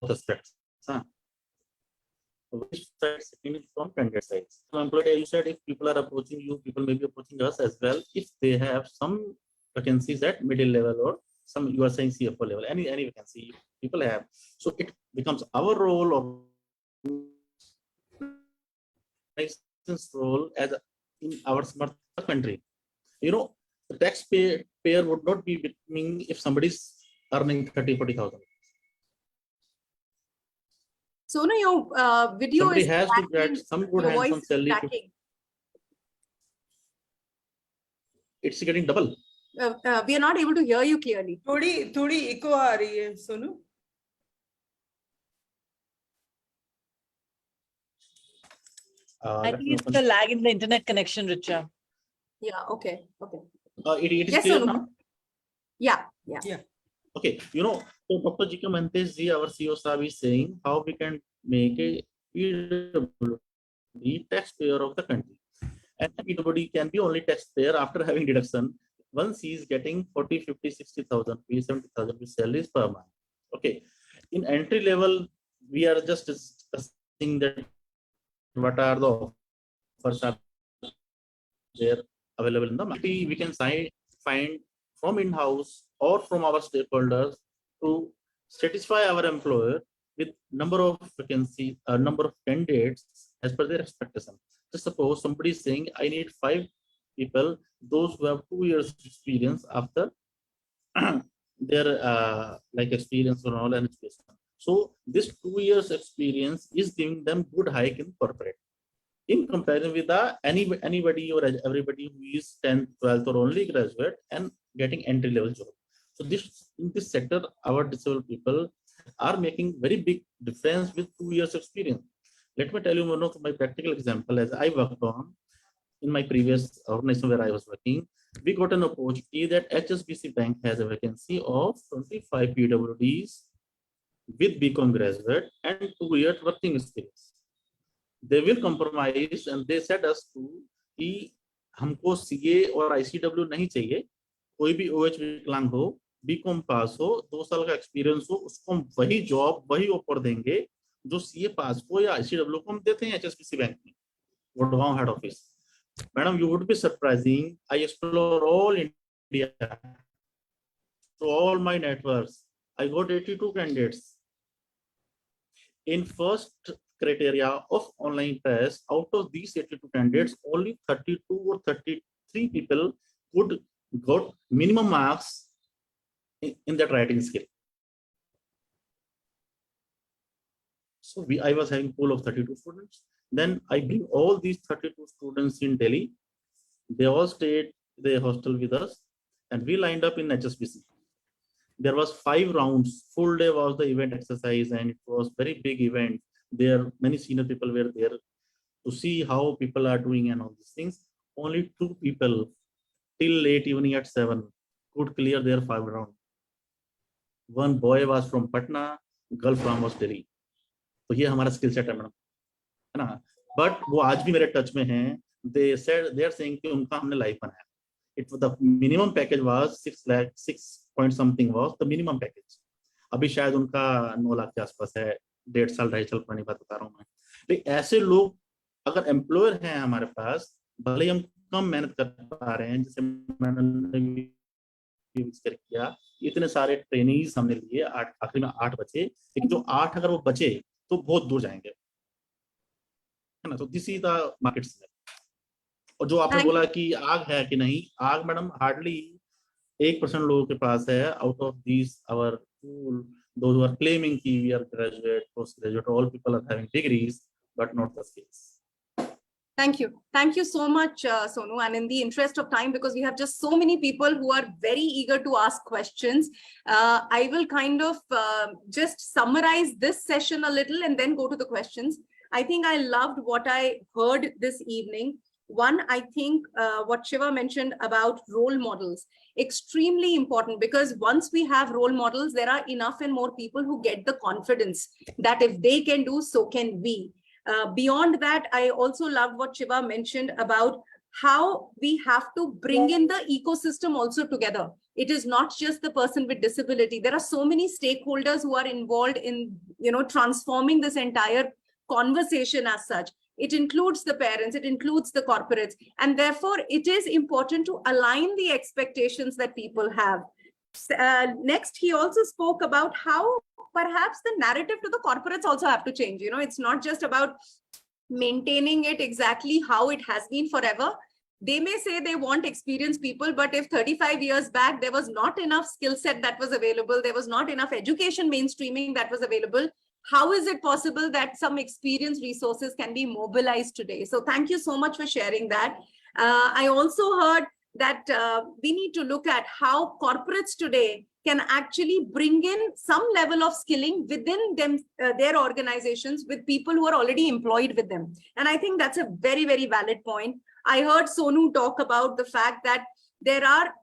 Speaker 5: aspects. Which side? Second is from candidate side. So employer, you said if people are approaching you, people may be approaching us as well. If they have some vacancies at middle level or some, you are saying CFO level, any vacancy people have. So it becomes our role or role as in our smart country. The taxpayer would not be between if somebody is earning 30,000-40,000.
Speaker 1: So no, your video
Speaker 5: somebody
Speaker 1: is
Speaker 5: has to get some good hands-on salary. It's getting double.
Speaker 1: We are not able to hear you clearly.
Speaker 2: थोड़ी echo आ रही है, Sonu.
Speaker 7: I think it's the lag in the internet connection, Richa.
Speaker 1: Yeah. Okay.
Speaker 5: It is
Speaker 1: Yes,
Speaker 5: clear
Speaker 1: Sonu.
Speaker 5: now?
Speaker 1: Yeah.
Speaker 5: Okay, so Dr. G.K. Mantesh ji, our CEO Saab, is saying how we can make a PwD taxpayer of the country. And PwD can be only taxpayer after having deduction. Once he is getting 40, 50, 60,000, 70,000 salaries per month. Okay, in entry level, we are just discussing that what are the offers are there available in the market. We can find from in-house or from our stakeholders to satisfy our employer with number of vacancies, number of candidates as per their expectation. Just suppose somebody is saying, I need 5 people, those who have 2 years experience after their experience or all and education. So this 2 years experience is giving them good hike in corporate. In comparison with anybody or everybody who is 10th, 12th or only graduate and getting entry level job. So in this sector, our disabled people are making very big difference with 2 years experience. Let me tell you one of my practical example as I worked on in my previous organization where I was working. We got an opportunity that HSBC Bank has a vacancy of 25 PwDs with BCom graduate and 2 years working experience. They will compromise and they said us to कि हमको CA और ICW नहीं चाहिए, कोई भी OH विकलांग हो, BCom पास हो, 2 साल का एक्सपीरियंस हो, उसको हम वही जॉब वही ऑफर देंगे जो CA पास हो या ICW को हम देते हैं HSBC बैंक में, Gurgaon head office. Madam, you would be surprising. I explore all India, to all my networks. I got 82 candidates. In first criteria of online test, out of these 82 candidates, only 32 or 33 people could got minimum marks in that writing skill. So I was having pool of 32 students. Then I bring all these 32 students in Delhi. They all stayed the hostel with us, and we lined up in HSBC. There was 5 rounds. Full day was the event exercise, and it was very big event. There many senior people were there to see how people are doing and all these things. Only 2 people till late evening at 7 could clear their 5 round. One boy was from Patna, girl from was Delhi. तो ये हमारा skill set है madam, है ना. But वो आज भी मेरे टच में हैं. दे आर सेइंग कि उनका हमने लाइफ बनाया. It the minimum package was 6 lakh 6 point something was the minimum package. अभी शायद उनका 9 लाख के आसपास है. 1.5 साल 2.5 साल पुरानी बात बता रहा हूँ मैं. लेकिन ऐसे लोग अगर एम्प्लॉयर हैं हमारे पास, भले हम कम मेहनत कर पा रहे हैं, जैसे मैंने किया, इतने सारे ट्रेनिंग हमने लिए, आखिर में 8 बचे, लेकिन जो 8 अगर वो बचे तो बहुत दूर जाएंगे, है ना. तो दिस इज द मार्केट. और जो आपने बोला कि आग है कि नहीं, आग मैडम हार्डली 1% लोगों के पास है. Out of this our pool, those who are claiming कि we are graduate, postgraduate, all people are having degrees but not the skills.
Speaker 1: Thank you. Thank you so much, Sonu. And in the interest of time, because we have just so many people who are very eager to ask questions, I will kind of just summarize this session a little and then go to the questions. I think I loved what I heard this evening. One, I think what Shiva mentioned about role models, extremely important, because once we have role models, there are enough and more people who get the confidence that if they can do, so can we. Beyond that, I also love what Shiva mentioned about how we have to bring in the ecosystem also together. It is not just the person with disability. There are so many stakeholders who are involved in, transforming this entire conversation as such. It includes the parents, it includes the corporates, and therefore it is important to align the expectations that people have. Next, he also spoke about how perhaps the narrative to the corporates also have to change. It's not just about maintaining it exactly how it has been forever. They may say they want experienced people, but if 35 years back there was not enough skill set that was available, there was not enough education mainstreaming that was available, how is it possible that some experienced resources can be mobilized today? So thank you so much for sharing that. I also heard that we need to look at how corporates today can actually bring in some level of skilling within them, their organizations, with people who are already employed with them. And I think that's a very, very valid point. I heard Sonu talk about the fact that there are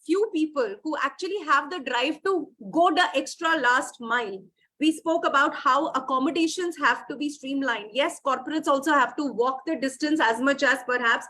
Speaker 1: few people who actually have the drive to go the extra last mile. We spoke about how accommodations have to be streamlined. Yes, corporates also have to walk the distance as much as perhaps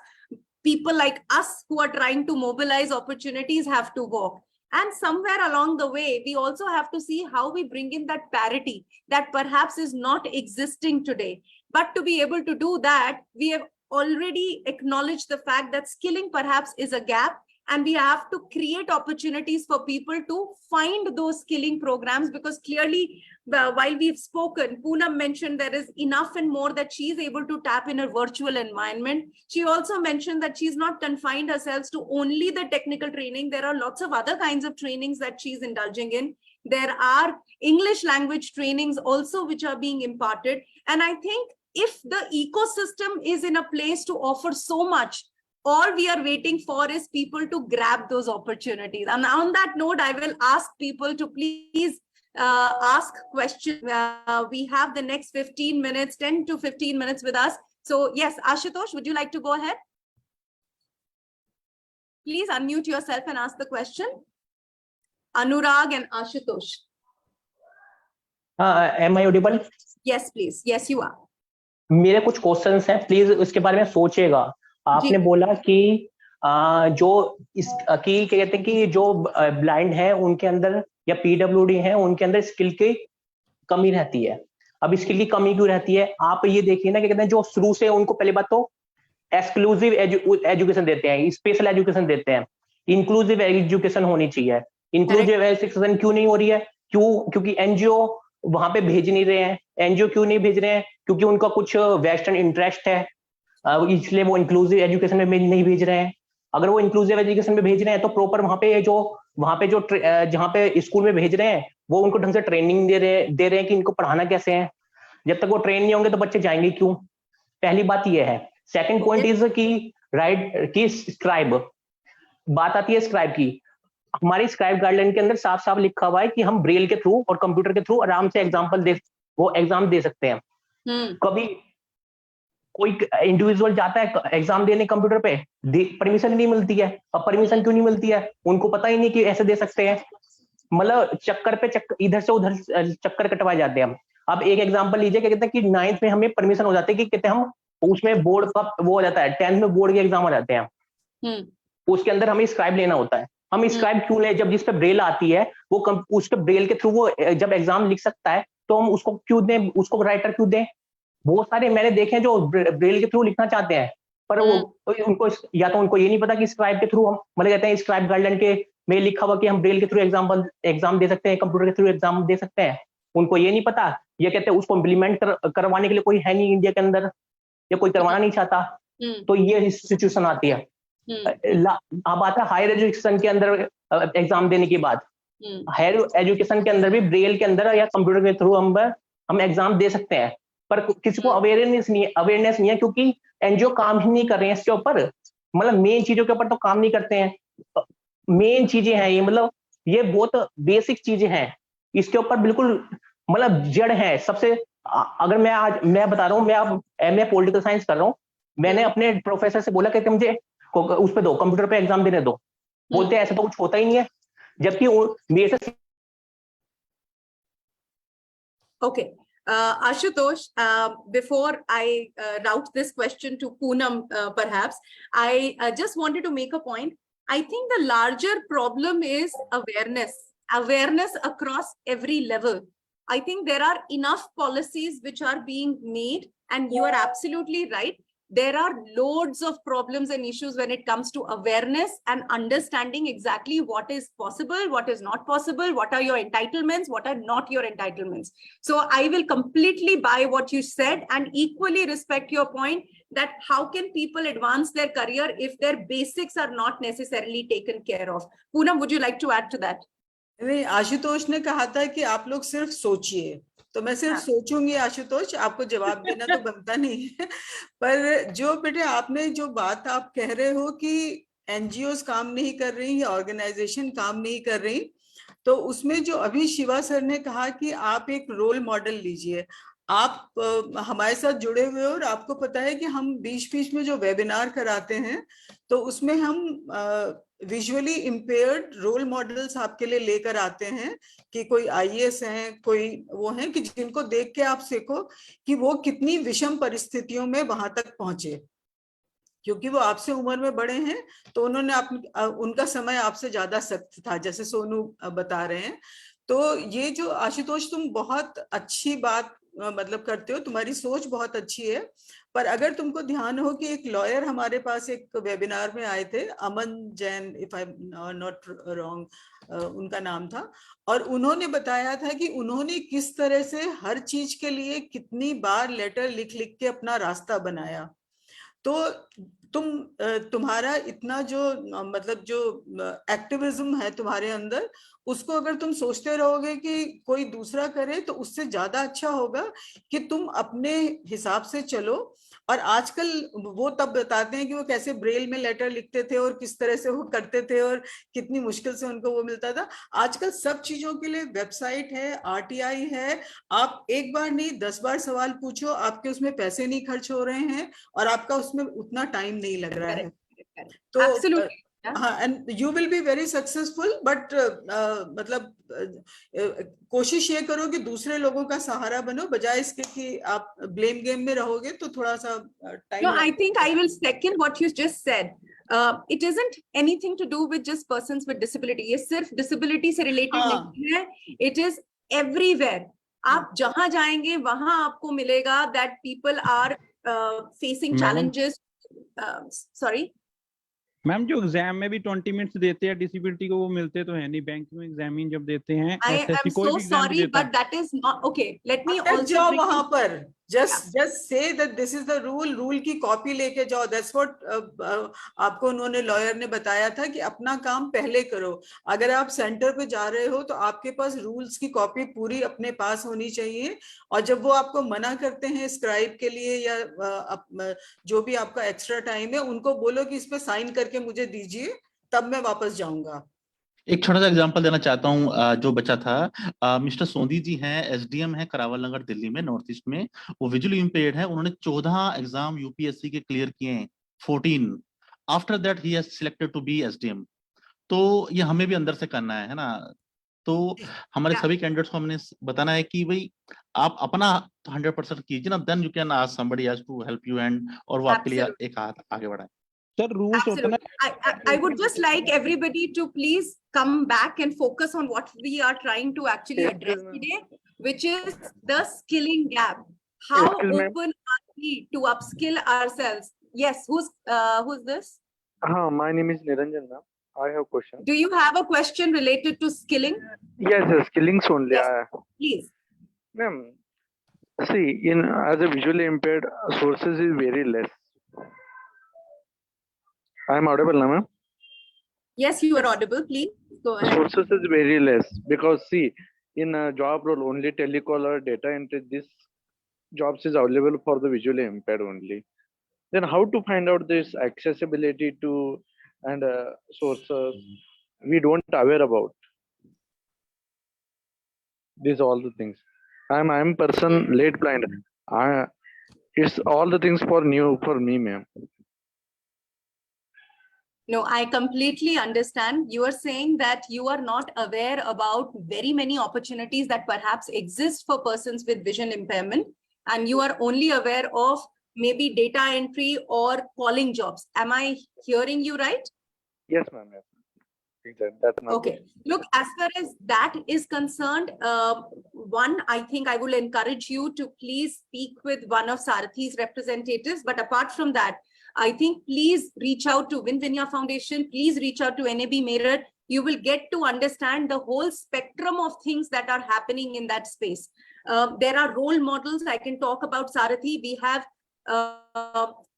Speaker 1: people like us who are trying to mobilize opportunities have to walk. And somewhere along the way, we also have to see how we bring in that parity that perhaps is not existing today. But to be able to do that, we have already acknowledged the fact that skilling perhaps is a gap, and we have to create opportunities for people to find those skilling programs, because clearly, while we've spoken, Poonam mentioned there is enough and more that she is able to tap in a virtual environment. She also mentioned that she's not confined herself to only the technical training. There are lots of other kinds of trainings that she's indulging in. There are English language trainings also which are being imparted. And I think if the ecosystem is in a place to offer so much, all we are waiting for is people to grab those opportunities. And on that note, I will ask people to please ask questions. We have the next 15 minutes, 10 to 15 minutes with us. So yes, Ashutosh, would you like to go ahead? Please unmute yourself and ask the question. Anurag and Ashutosh.
Speaker 6: हाँ, am I audible?
Speaker 1: Yes, please. Yes, you are.
Speaker 6: मेरे कुछ questions हैं, please उसके बारे में सोचिएगा। आपने
Speaker 1: जी।
Speaker 6: बोला कि जो इस की क्या कहते हैं कि जो ब्लाइंड है उनके अंदर या पीडब्ल्यूडी है उनके अंदर स्किल की कमी रहती है। अब स्किल की कमी क्यों रहती है? आप ये देखिए ना, क्या कहते हैं, जो शुरू से उनको पहले बात तो एक्सक्लूसिव एजुकेशन देते हैं, स्पेशल एजुकेशन देते हैं, इंक्लूसिव एजुकेशन होनी चाहिए। इंक्लूसिव एजुकेशन क्यों नहीं हो रही है? क्योंकि एनजीओ वहां पे भेज नहीं रहे हैं। एनजीओ क्यों नहीं भेज रहे हैं? क्योंकि उनका कुछ वेस्टर्न इंटरेस्ट है, इसलिए वो इंक्लूसिव एजुकेशन में नहीं भेज रहे हैं। अगर वो इंक्लूसिव एजुकेशन में भेज रहे हैं तो प्रॉपर वहां पे जो जहाँ पे स्कूल में भेज रहे हैं वो उनको ढंग से ट्रेनिंग दे रहे हैं कि इनको पढ़ाना कैसे है। जब तक वो ट्रेन नहीं होंगे तो बच्चे जाएंगे क्यों? पहली बात ये है। सेकंड पॉइंट इज कि राइट की स्क्राइब, बात आती है स्क्राइब की। हमारी स्क्राइब गाइडलाइन के अंदर साफ साफ लिखा हुआ है कि हम ब्रेल के थ्रू और कंप्यूटर के थ्रू आराम से एग्जाम दे सकते हैं। कभी कोई इंडिविजुअल जाता है एग्जाम देने कंप्यूटर पे, परमिशन नहीं मिलती है। अब परमिशन क्यों नहीं मिलती है? उनको पता ही नहीं कि ऐसे दे सकते हैं। मतलब चक्कर पे चक्कर, इधर से उधर चक्कर कटवाए जाते हैं। अब एक एग्जांपल लीजिए, क्या कहते हैं कि 9th में हमें परमिशन हो जाती है कि कहते हैं हम उसमें बोर्ड का वो हो जाता है, 10th में बोर्ड के एग्जाम हो जाते हैं, उसके अंदर हमें स्क्राइब लेना होता है। हम स्क्राइब क्यों ले? जब जिस पे ब्रेल आती है वो उसके ब्रेल के थ्रू वो जब एग्जाम लिख सकता है तो हम उसको क्यों दें? उसको राइटर क्यों दें? बहुत सारे मैंने देखे हैं जो ब्रेल के थ्रू लिखना चाहते हैं, पर वो उनको या तो उनको ये नहीं पता कि स्क्राइब के थ्रू हम, मतलब कहते हैं स्क्राइब गाइडलाइन के में लिखा हुआ कि हम ब्रेल के थ्रू एग्जाम दे सकते हैं, कंप्यूटर के थ्रू एग्जाम दे सकते हैं। उनको ये नहीं पता। ये कहते हैं उसको इम्प्लीमेंट करवाने के लिए कोई है नहीं इंडिया के अंदर, या कोई करवाना नहीं चाहता। तो ये सिचुएशन आती है। अब आता है हायर एजुकेशन के अंदर एग्जाम देने के बाद। हायर एजुकेशन के अंदर भी ब्रेल के अंदर या कंप्यूटर के थ्रू हम एग्जाम दे सकते हैं, पर किसी को अवेयरनेस नहीं है क्योंकि एनजीओ काम ही नहीं कर रहे हैं इसके ऊपर। मतलब मेन चीजों के ऊपर तो काम नहीं करते हैं। मेन चीजें हैं ये, मतलब ये बहुत बेसिक चीजें हैं, इसके ऊपर बिल्कुल मतलब जड़ है सबसे। अगर मैं बता रहा हूँ, मैं अब एमए पॉलिटिकल साइंस कर रहा हूँ, मैंने अपने प्रोफेसर से बोला कि मुझे उस पे दो, कंप्यूटर पे एग्जाम देने दो। बोलते हैं ऐसा तो कुछ होता ही नहीं है, जबकि मेरे से।
Speaker 1: Okay. Ashutosh, before I route this question to Poonam, perhaps, I just wanted to make a point. I think the larger problem is awareness across every level. I think there are enough policies which are being made, and you are absolutely right. There are loads of problems and issues when it comes to awareness and understanding exactly what is possible, what is not possible, what are your entitlements, what are not your entitlements. So I will completely buy what you said and equally respect your point that how can people advance their career if their basics are not necessarily taken care of. Poonam, would you like to add to that?
Speaker 2: नहीं, आशुतोष ने कहा था कि आप लोग सिर्फ सोचिए, तो मैं सिर्फ सोचूंगी आशुतोष, आपको जवाब देना तो बनता नहीं है। पर जो बेटे आपने जो बात आप कह रहे हो कि एनजीओस काम नहीं कर रही या ऑर्गेनाइजेशन काम नहीं कर रही, तो उसमें जो अभी शिवा सर ने कहा कि आप एक रोल मॉडल लीजिए। आप हमारे साथ जुड़े हुए हो और आपको पता है कि हम बीच बीच में जो वेबिनार कराते हैं तो उसमें हम विजुअली इम्पेयर्ड रोल मॉडल्स आपके लिए लेकर आते हैं कि कोई आईएएस हैं, कोई वो हैं कि जिनको देख के आप सीखो कि वो कितनी विषम परिस्थितियों में वहां तक पहुंचे, क्योंकि वो आपसे उम्र में बड़े हैं तो उन्होंने उनका समय आपसे ज्यादा सख्त था, जैसे सोनू बता रहे हैं। तो ये जो आशुतोष तुम बहुत अच्छी बात मतलब करते हो, तुम्हारी सोच बहुत अच्छी है। पर अगर तुमको ध्यान हो कि एक लॉयर हमारे पास एक वेबिनार में आए थे, Aman Jain, if I not wrong उनका नाम था, और उन्होंने बताया था कि उन्होंने किस तरह से हर चीज के लिए कितनी बार लेटर लिख लिख के अपना रास्ता बनाया। तो तुम्हारा इतना जो मतलब जो एक्टिविज्म है तुम्हारे अंदर, उसको अगर तुम सोचते रहोगे कि कोई दूसरा करे तो उससे ज्यादा अच्छा होगा कि तुम अपने हिसाब से चलो। और आजकल वो तब बताते हैं कि वो कैसे ब्रेल में लेटर लिखते थे और किस तरह से वो करते थे और कितनी मुश्किल से उनको वो मिलता था। आजकल सब चीजों के लिए वेबसाइट है, आरटीआई है, आप एक बार नहीं 10 बार सवाल पूछो, आपके उसमें पैसे नहीं खर्च हो रहे हैं और आपका उसमें उतना टाइम नहीं लग रहा है। तो and you will be very successful, but मतलब कोशिश ये करो कि दूसरे लोगों का सहारा बनो, बजाय इसके कि आप blame game में रहोगे तो थोड़ा सा time.
Speaker 1: No, I think I will second what you just said. It isn't anything to do with just persons with disability. ये सिर्फ disability से related नहीं है. It is everywhere. आप जहाँ जाएंगे वहाँ आपको मिलेगा that people are facing challenges. Sorry.
Speaker 8: Ma'am जो एग्जाम में भी 20 मिनट्स देते हैं डिसेबिलिटी को, वो मिलते तो है नहीं, बैंक में एग्जामिन जब देते हैं
Speaker 1: I am so sorry, but that is not okay. Let me also
Speaker 2: जाओ वहां पर, just say that this is the rule की कॉपी लेके जाओ. That's what आपको उन्होंने लॉयर ने बताया था कि अपना काम पहले करो. अगर आप सेंटर पे जा रहे हो तो आपके पास रूल्स की कॉपी पूरी अपने पास होनी चाहिए, और जब वो आपको मना करते हैं स्क्राइब के लिए या जो भी आपका एक्स्ट्रा टाइम है, उनको बोलो कि इस पे साइन करके मुझे दीजिए, तब मैं वापस जाऊंगा.
Speaker 5: एक छोटा सा एग्जांपल देना चाहता हूँ. जो बच्चा था, मिस्टर सोंदी जी हैं, एसडीएम है करावल नगर दिल्ली में, नॉर्थ ईस्ट में. वो विजुअली इम्पेयर्ड है. उन्होंने 14 एग्जाम यूपीएससी के क्लियर किए हैं, 14. After that he has selected to be SDM. तो ये हमें भी अंदर से करना है ना. तो हमारे सभी कैंडिडेट्स को हमने बताना है कि भाई आप अपना 100% कीजिए ना, then you can ask somebody else to help you, and और वो आपके लिए एक हाथ आगे बढ़ाए.
Speaker 1: Absolutely. I would just like everybody to please come back and focus on what we are trying to actually address today, which is the skilling gap. How open are we to upskill ourselves? Yes, who's this?
Speaker 4: My name is Niranjan, ma'am. I have a question.
Speaker 1: Do you have a question related to skilling?
Speaker 4: Yes, skillings only.
Speaker 1: Yes, please.
Speaker 4: Ma'am, see, as a visually impaired, sources is very less. I am audible now, ma'am?
Speaker 1: Yes, you are audible. Please go ahead.
Speaker 4: Sources is very less because see, in a job role only telecaller, data entry, this jobs is available for the visually impaired only. Then how to find out this accessibility to and sources we don't aware about these all the things. I'm person late blind. It's all the things for new for me, ma'am.
Speaker 1: No, I completely understand. You are saying that you are not aware about very many opportunities that perhaps exist for persons with vision impairment, and you are only aware of maybe data entry or calling jobs. Am I hearing you right?
Speaker 4: Yes, ma'am. Yes. Exactly. That's not
Speaker 1: okay. Look, as far as that is concerned, one, I think I will encourage you to please speak with one of Sarathi's representatives. But apart from that, I think please reach out to Vinvinya Foundation. Please reach out to NAB Meerut. You will get to understand the whole spectrum of things that are happening in that space. There are role models. I can talk about Sarathi. We have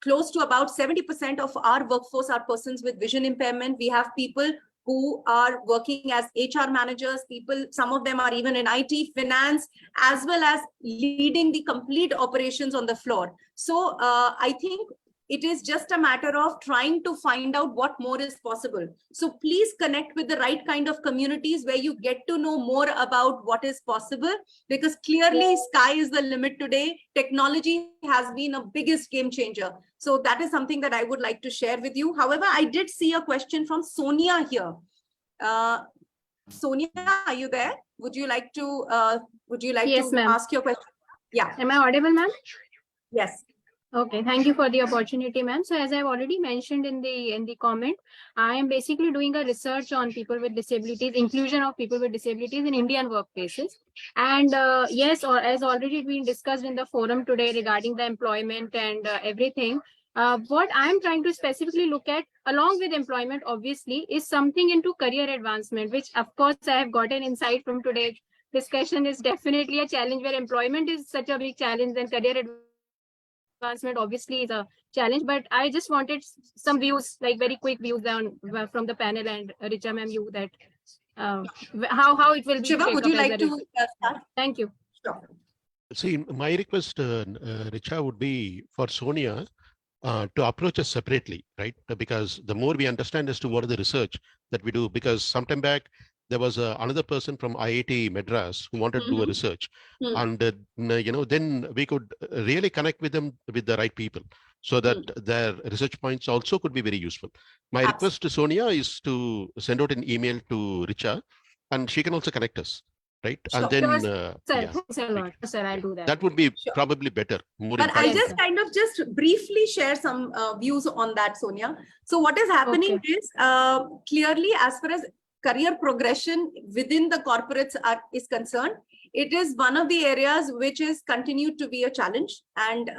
Speaker 1: close to about 70% of our workforce are persons with vision impairment. We have people who are working as HR managers, people, some of them are even in IT, finance, as well as leading the complete operations on the floor. So I think it is just a matter of trying to find out what more is possible. So please connect with the right kind of communities where you get to know more about what is possible, because clearly sky is the limit today. Technology has been a biggest game changer. So that is something that I would like to share with you. However, I did see a question from Sonia here. Sonia, are you there? Would you like to
Speaker 9: yes,
Speaker 1: to ask your question? Yeah.
Speaker 9: Am I audible, ma'am?
Speaker 1: Yes.
Speaker 9: Okay, thank you for the opportunity, ma'am. So as I've already mentioned in the comment, I am basically doing a research on people with disabilities, inclusion of people with disabilities in Indian workplaces. And yes, or as already been discussed in the forum today regarding the employment and everything, what I'm trying to specifically look at along with employment, obviously, is something into career advancement, which of course I have got an insight from today's discussion is definitely a challenge where employment is such a big challenge and career advancement obviously is a challenge. But I just wanted some views, like very quick views on from the panel and Richa ma'am, you that how it will be.
Speaker 1: Shiva, would you like to start?
Speaker 9: Thank you.
Speaker 1: Sure.
Speaker 3: See, my request, Richa, would be for Sonia to approach us separately, right? Because the more we understand as to what is the research that we do, because sometime back, there was another person from IIT Madras who wanted to do a research, and then we could really connect with them with the right people. so that their research points also could be very useful. My request to Sonia is to send out an email to Richa, and she can also connect us, right? And then,
Speaker 9: Sir, thanks a lot. Sir, I'll do that.
Speaker 3: that would be probably better, more
Speaker 1: But I'll
Speaker 3: impactful.
Speaker 1: just kind of just briefly share some views on that, Sonia. So what is happening is clearly, as far as career progression within the corporates is concerned, it is one of the areas which is continued to be a challenge. And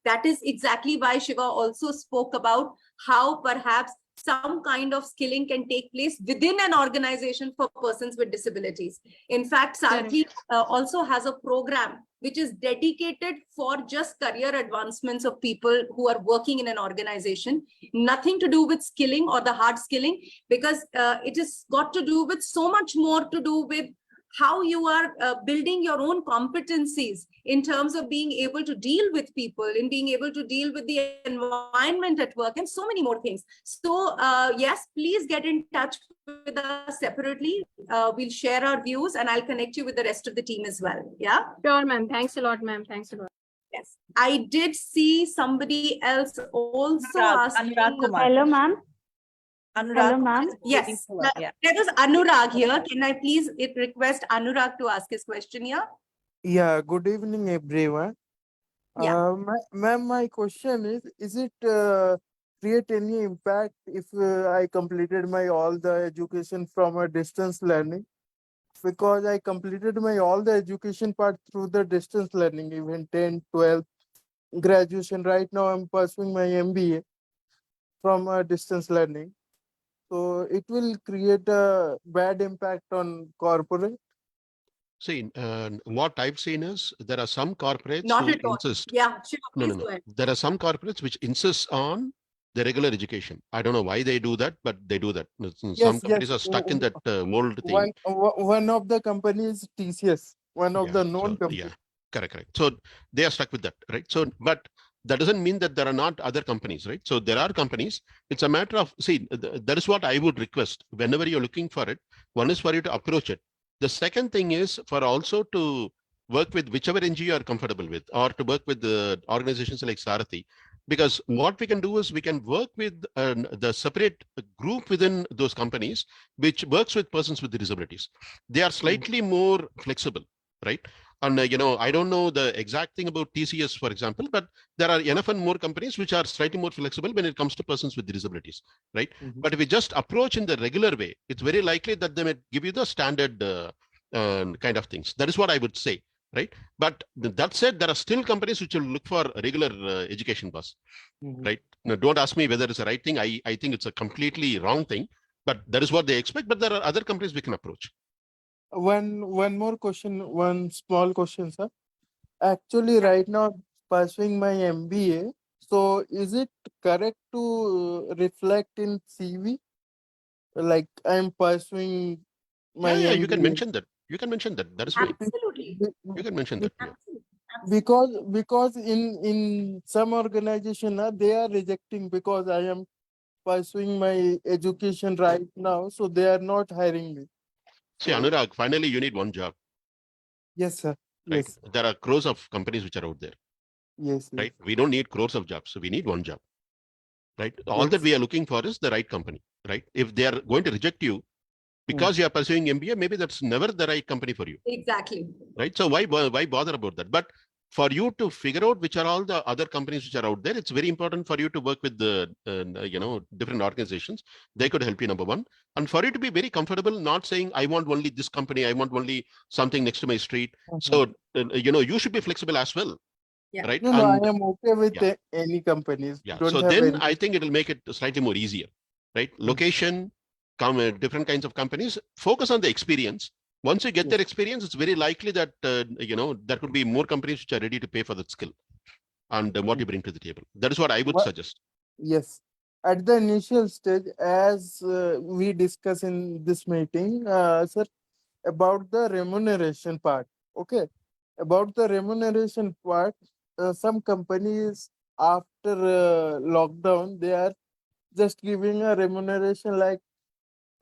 Speaker 1: that is exactly why Shiva also spoke about how perhaps some kind of skilling can take place within an organization for persons with disabilities. In fact, Sarthi also has a program which is dedicated for just career advancements of people who are working in an organization. Nothing to do with skilling or the hard skilling, because it has got to do with so much more to do with how you are building your own competencies in terms of being able to deal with people, in being able to deal with the environment at work, and so many more things. So yes, please get in touch with us separately. We'll share our views, and I'll connect you with the rest of the team as well. Yeah.
Speaker 9: Sure, ma'am. Thanks a lot, ma'am. Thanks a lot.
Speaker 1: Yes. I did see somebody else also asking.
Speaker 7: Anurag Kumar.
Speaker 10: Hello, ma'am.
Speaker 7: Anurag
Speaker 10: Hello,
Speaker 7: Kumar
Speaker 10: ma'am.
Speaker 7: is waiting
Speaker 1: Yes,
Speaker 7: for us, yeah.
Speaker 1: there was Anurag here. Can I please request Anurag to ask his question here?
Speaker 11: Yeah, good evening, everyone.
Speaker 1: Yeah.
Speaker 11: Ma'am, my question is it create any impact if I completed my all the education from a distance learning? Because I completed my all the education part through the distance learning, even 10, 12, graduation. Right now, I'm pursuing my MBA from distance learning. So it will create a bad impact on corporate.
Speaker 3: See, what I've seen is there are some corporates
Speaker 1: Not
Speaker 3: who
Speaker 1: at all.
Speaker 3: insist.
Speaker 1: Yeah, Shiva,
Speaker 3: No,
Speaker 1: please
Speaker 3: no,
Speaker 1: go
Speaker 3: no.
Speaker 1: ahead.
Speaker 3: There are some corporates which insist on the regular education. I don't know why they do that, but they do that. Some
Speaker 11: Yes,
Speaker 3: companies
Speaker 11: yes.
Speaker 3: are stuck in that mold thing.
Speaker 11: One of the companies, TCS, one of
Speaker 3: Yeah,
Speaker 11: the known
Speaker 3: so,
Speaker 11: companies.
Speaker 3: yeah, correct. So they are stuck with that, right? So, but that doesn't mean that there are not other companies, right? So there are companies. It's a matter of, see, that is what I would request whenever you're looking for it. One is for you to approach it. The second thing is for also to work with whichever NGO you are comfortable with, or to work with the organizations like Sarathi. Because what we can do is we can work with the separate group within those companies, which works with persons with disabilities. They are slightly more flexible, right? And I don't know the exact thing about TCS, for example, but there are enough and more companies which are slightly more flexible when it comes to persons with disabilities, right? But if we just approach in the regular way, it's very likely that they may give you the standard kind of things. That is what I would say, right? But that said, there are still companies which will look for a regular education bus, right? Now, don't ask me whether it's the right thing. I think it's a completely wrong thing, but that is what they expect. But there are other companies we can approach.
Speaker 11: One more question, one small question, sir. Actually, right now pursuing my MBA. So is it correct to reflect in CV? Like I'm pursuing my
Speaker 3: Yeah,
Speaker 11: MBA.
Speaker 3: you can mention that. You can mention that. That is fine.
Speaker 1: Absolutely.
Speaker 3: You can mention that. Yeah.
Speaker 11: Because in some organization they are rejecting because I am pursuing my education right now, so they are not hiring me.
Speaker 3: See, Anurag, finally you need one job,
Speaker 11: Yes, sir.
Speaker 3: right?
Speaker 11: Yes.
Speaker 3: There are crores of companies which are out there,
Speaker 11: Yes.
Speaker 3: right? We don't need crores of jobs, so we need one job, right? All that we are looking for is the right company, right? If they are going to reject you because you are pursuing MBA, maybe that's never the right company for you,
Speaker 1: Exactly.
Speaker 3: right? So why bother about that? But for you to figure out which are all the other companies which are out there, it's very important for you to work with the different organizations. They could help you, number one, and for you to be very comfortable, not saying I want only this company, I want only something next to my street. So you should be flexible as well,
Speaker 1: Yeah.
Speaker 3: right?
Speaker 11: No, I
Speaker 3: And
Speaker 11: am okay with any companies.
Speaker 3: yeah,
Speaker 11: Don't
Speaker 3: so
Speaker 11: have
Speaker 3: then
Speaker 11: any.
Speaker 3: I think it will make it slightly more easier, right? Location, different kinds of companies. Focus on the experience. Once you get that experience, it's very likely that there could be more companies which are ready to pay for that skill and what you bring to the table. That is what I would suggest.
Speaker 11: Yes. At the initial stage, as we discuss in this meeting, sir, about the remuneration part. Okay. About the remuneration part, some companies after lockdown, they are just giving a remuneration like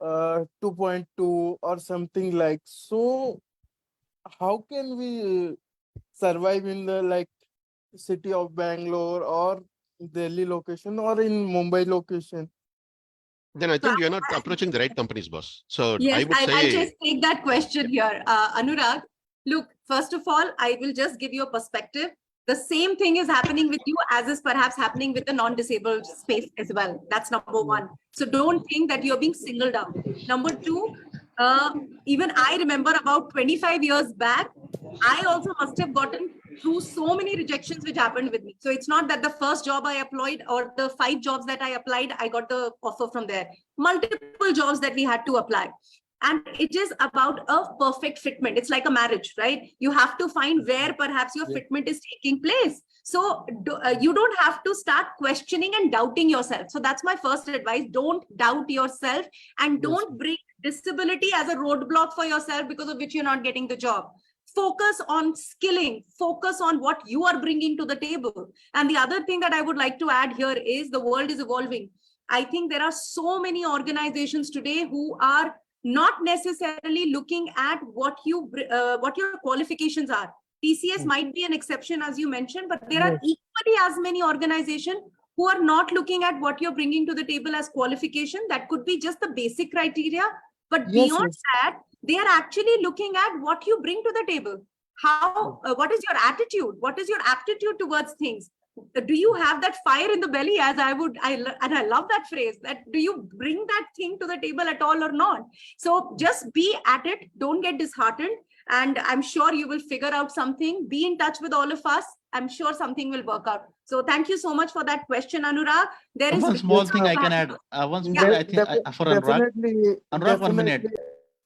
Speaker 11: 2.2 or something like. So how can we survive in the like city of Bangalore or Delhi location or in Mumbai location?
Speaker 3: Then I think you're not approaching the right companies, boss. So
Speaker 1: Yes,
Speaker 3: I would
Speaker 1: I'll
Speaker 3: say,
Speaker 1: just take that question here. Anurag, look, first of all, I will just give you a perspective. The same thing is happening with you as is perhaps happening with the non-disabled space as well. That's number one. So don't think that you're being singled out. Number two, even I remember about 25 years back, I also must have gotten through so many rejections which happened with me. So it's not that the first job I applied or the 5 jobs that I applied, I got the offer from there. Multiple jobs that we had to apply. And it is about a perfect fitment. It's like a marriage, right? You have to find where perhaps your fitment is taking place. So you don't have to start questioning and doubting yourself. So that's my first advice. Don't doubt yourself and don't bring disability as a roadblock for yourself because of which you're not getting the job. Focus on skilling, focus on what you are bringing to the table. And the other thing that I would like to add here is the world is evolving. I think there are so many organizations today who are not necessarily looking at what your qualifications are. TCS might be an exception, as you mentioned, but there are equally as many organizations who are not looking at what you're bringing to the table as qualification. That could be just the basic criteria, but beyond that, they are actually looking at what you bring to the table. How, what is your attitude? What is your aptitude towards things? Do you have that fire in the belly, as I love that phrase, that do you bring that thing to the table at all or not? So just be at it, don't get disheartened, and I'm sure you will figure out something. Be in touch with all of us. I'm sure something will work out. So thank you so much for that question, Anurag. There is
Speaker 5: one small thing I can add. One small thing I think for Anurag. Anurag, 1 minute.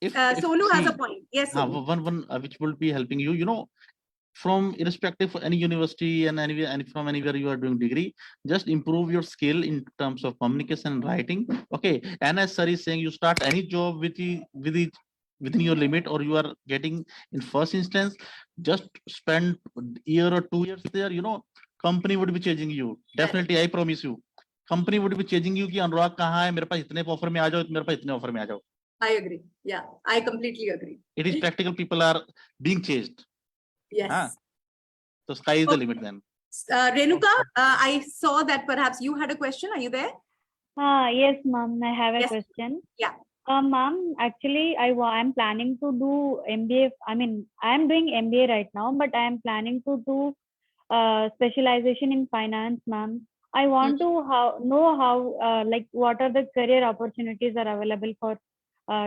Speaker 5: If
Speaker 1: Sonu has a point. Yes, Sonu.
Speaker 5: one which will be helping you, from irrespective of any university and anywhere and from anywhere you are doing degree, just improve your skill in terms of communication and writing. Okay, and as sir is saying, you start any job within your limit, or you are getting in first instance, just spend year or 2 years there. Company would be changing you. Definitely, I promise you. Company would be changing you कि अनुराग कहाँ है, मेरे पास इतने offer में आ जाओ, मेरे पास इतने offer में आ जाओ.
Speaker 1: I agree. Yeah, I completely agree.
Speaker 5: It is practical. People are being changed.
Speaker 1: Yes.
Speaker 5: So sky is the limit then.
Speaker 1: Renuka, I saw that perhaps you had a question. Are you there?
Speaker 10: Yes, ma'am. I have a question.
Speaker 1: Yeah.
Speaker 10: Ma'am, actually, I'm planning to do MBA. I mean, I'm doing MBA right now, but I am planning to do specialization in finance, ma'am. I want to know how, like, what are the career opportunities are available for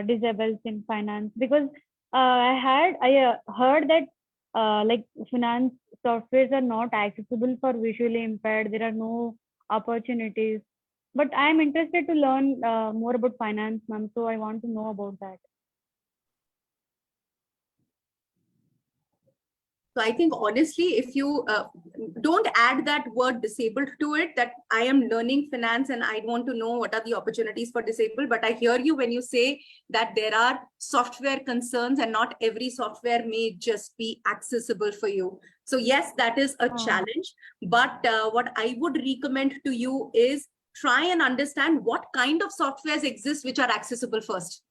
Speaker 10: disabled in finance, because I heard that like finance softwares are not accessible for visually impaired. There are no opportunities, but I am interested to learn more about finance, ma'am. So I want to know about that.
Speaker 1: So I think honestly, if you don't add that word disabled to it, that I am learning finance and I want to know what are the opportunities for disabled. But I hear you when you say that there are software concerns and not every software may just be accessible for you. So yes, that is a challenge. But what I would recommend to you is try and understand what kind of softwares exist which are accessible first,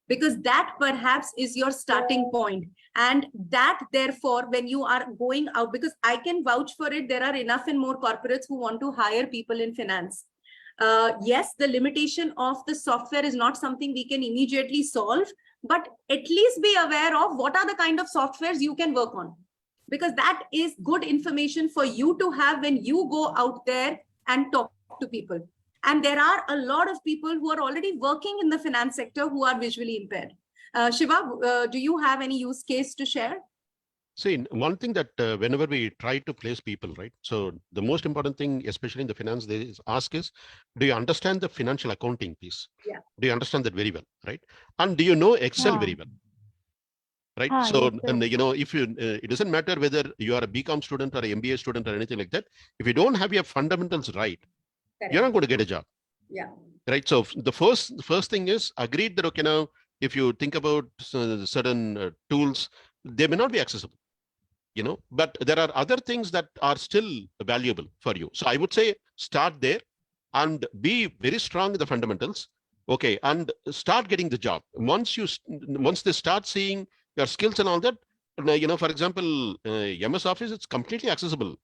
Speaker 1: because that perhaps is your starting point. And that therefore, when you are going out, because I can vouch for it, there are enough and more corporates who want to hire people in finance. Yes, the limitation of the software is not something we can immediately solve, but at least be aware of what are the kind of softwares you can work on, because that is good information for you to have when you go out there and talk to people. And there are a lot of people who are already working in the finance sector who are visually impaired. Shiva, do you have any use case to share?
Speaker 3: See, one thing that whenever we try to place people, right? So the most important thing, especially in the finance, they ask is, do you understand the financial accounting piece?
Speaker 1: Yeah.
Speaker 3: Do you understand that very well, right? And do you know Excel very well? Right. So,
Speaker 10: yes,
Speaker 3: and if you, it doesn't matter whether you are a BCom student or an MBA student or anything like that. If you don't have your fundamentals right, you're not going to get a job.
Speaker 1: Yeah.
Speaker 3: Right. So the first thing is agreed that, okay, now, if you think about certain tools, they may not be accessible, but there are other things that are still valuable for you. So I would say start there and be very strong in the fundamentals. Okay. And start getting the job. Once they start seeing your skills and all that, for example, MS Office, it's completely accessible.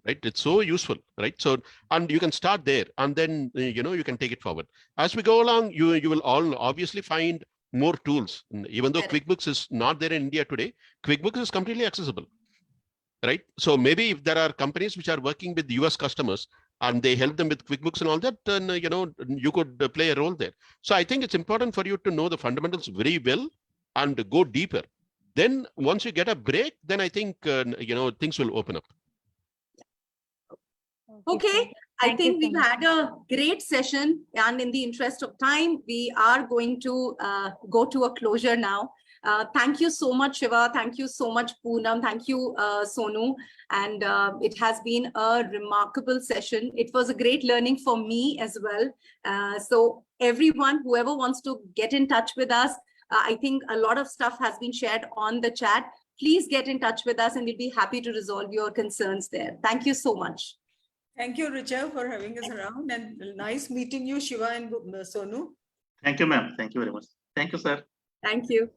Speaker 3: right? It's so useful, right? So, and you can start there, and then you can take it forward. As we go along, you will all obviously find more tools. Even though QuickBooks is not there in India today, QuickBooks is completely accessible, right? So maybe if there are companies which are working with US customers and they help them with QuickBooks and all that, then you could play a role there. So I think it's important for you to know the fundamentals very well and go deeper. Then once you get a break, then I think things will open up.
Speaker 1: Okay, I think we've had a great session, and in the interest of time, we are going to go to a closure now. Thank you so much, Shiva. Thank you so much, Poonam. Thank you, Sonu. And it has been a remarkable session. It was a great learning for me as well. So everyone, whoever wants to get in touch with us, I think a lot of stuff has been shared on the chat. Please get in touch with us and we'll be happy to resolve your concerns there. Thank you so much.
Speaker 2: Thank you, Richa, for having us around, and nice meeting you, Shiva and Sonu.
Speaker 5: Thank you, ma'am. Thank you very much. Thank you, sir.
Speaker 1: Thank you.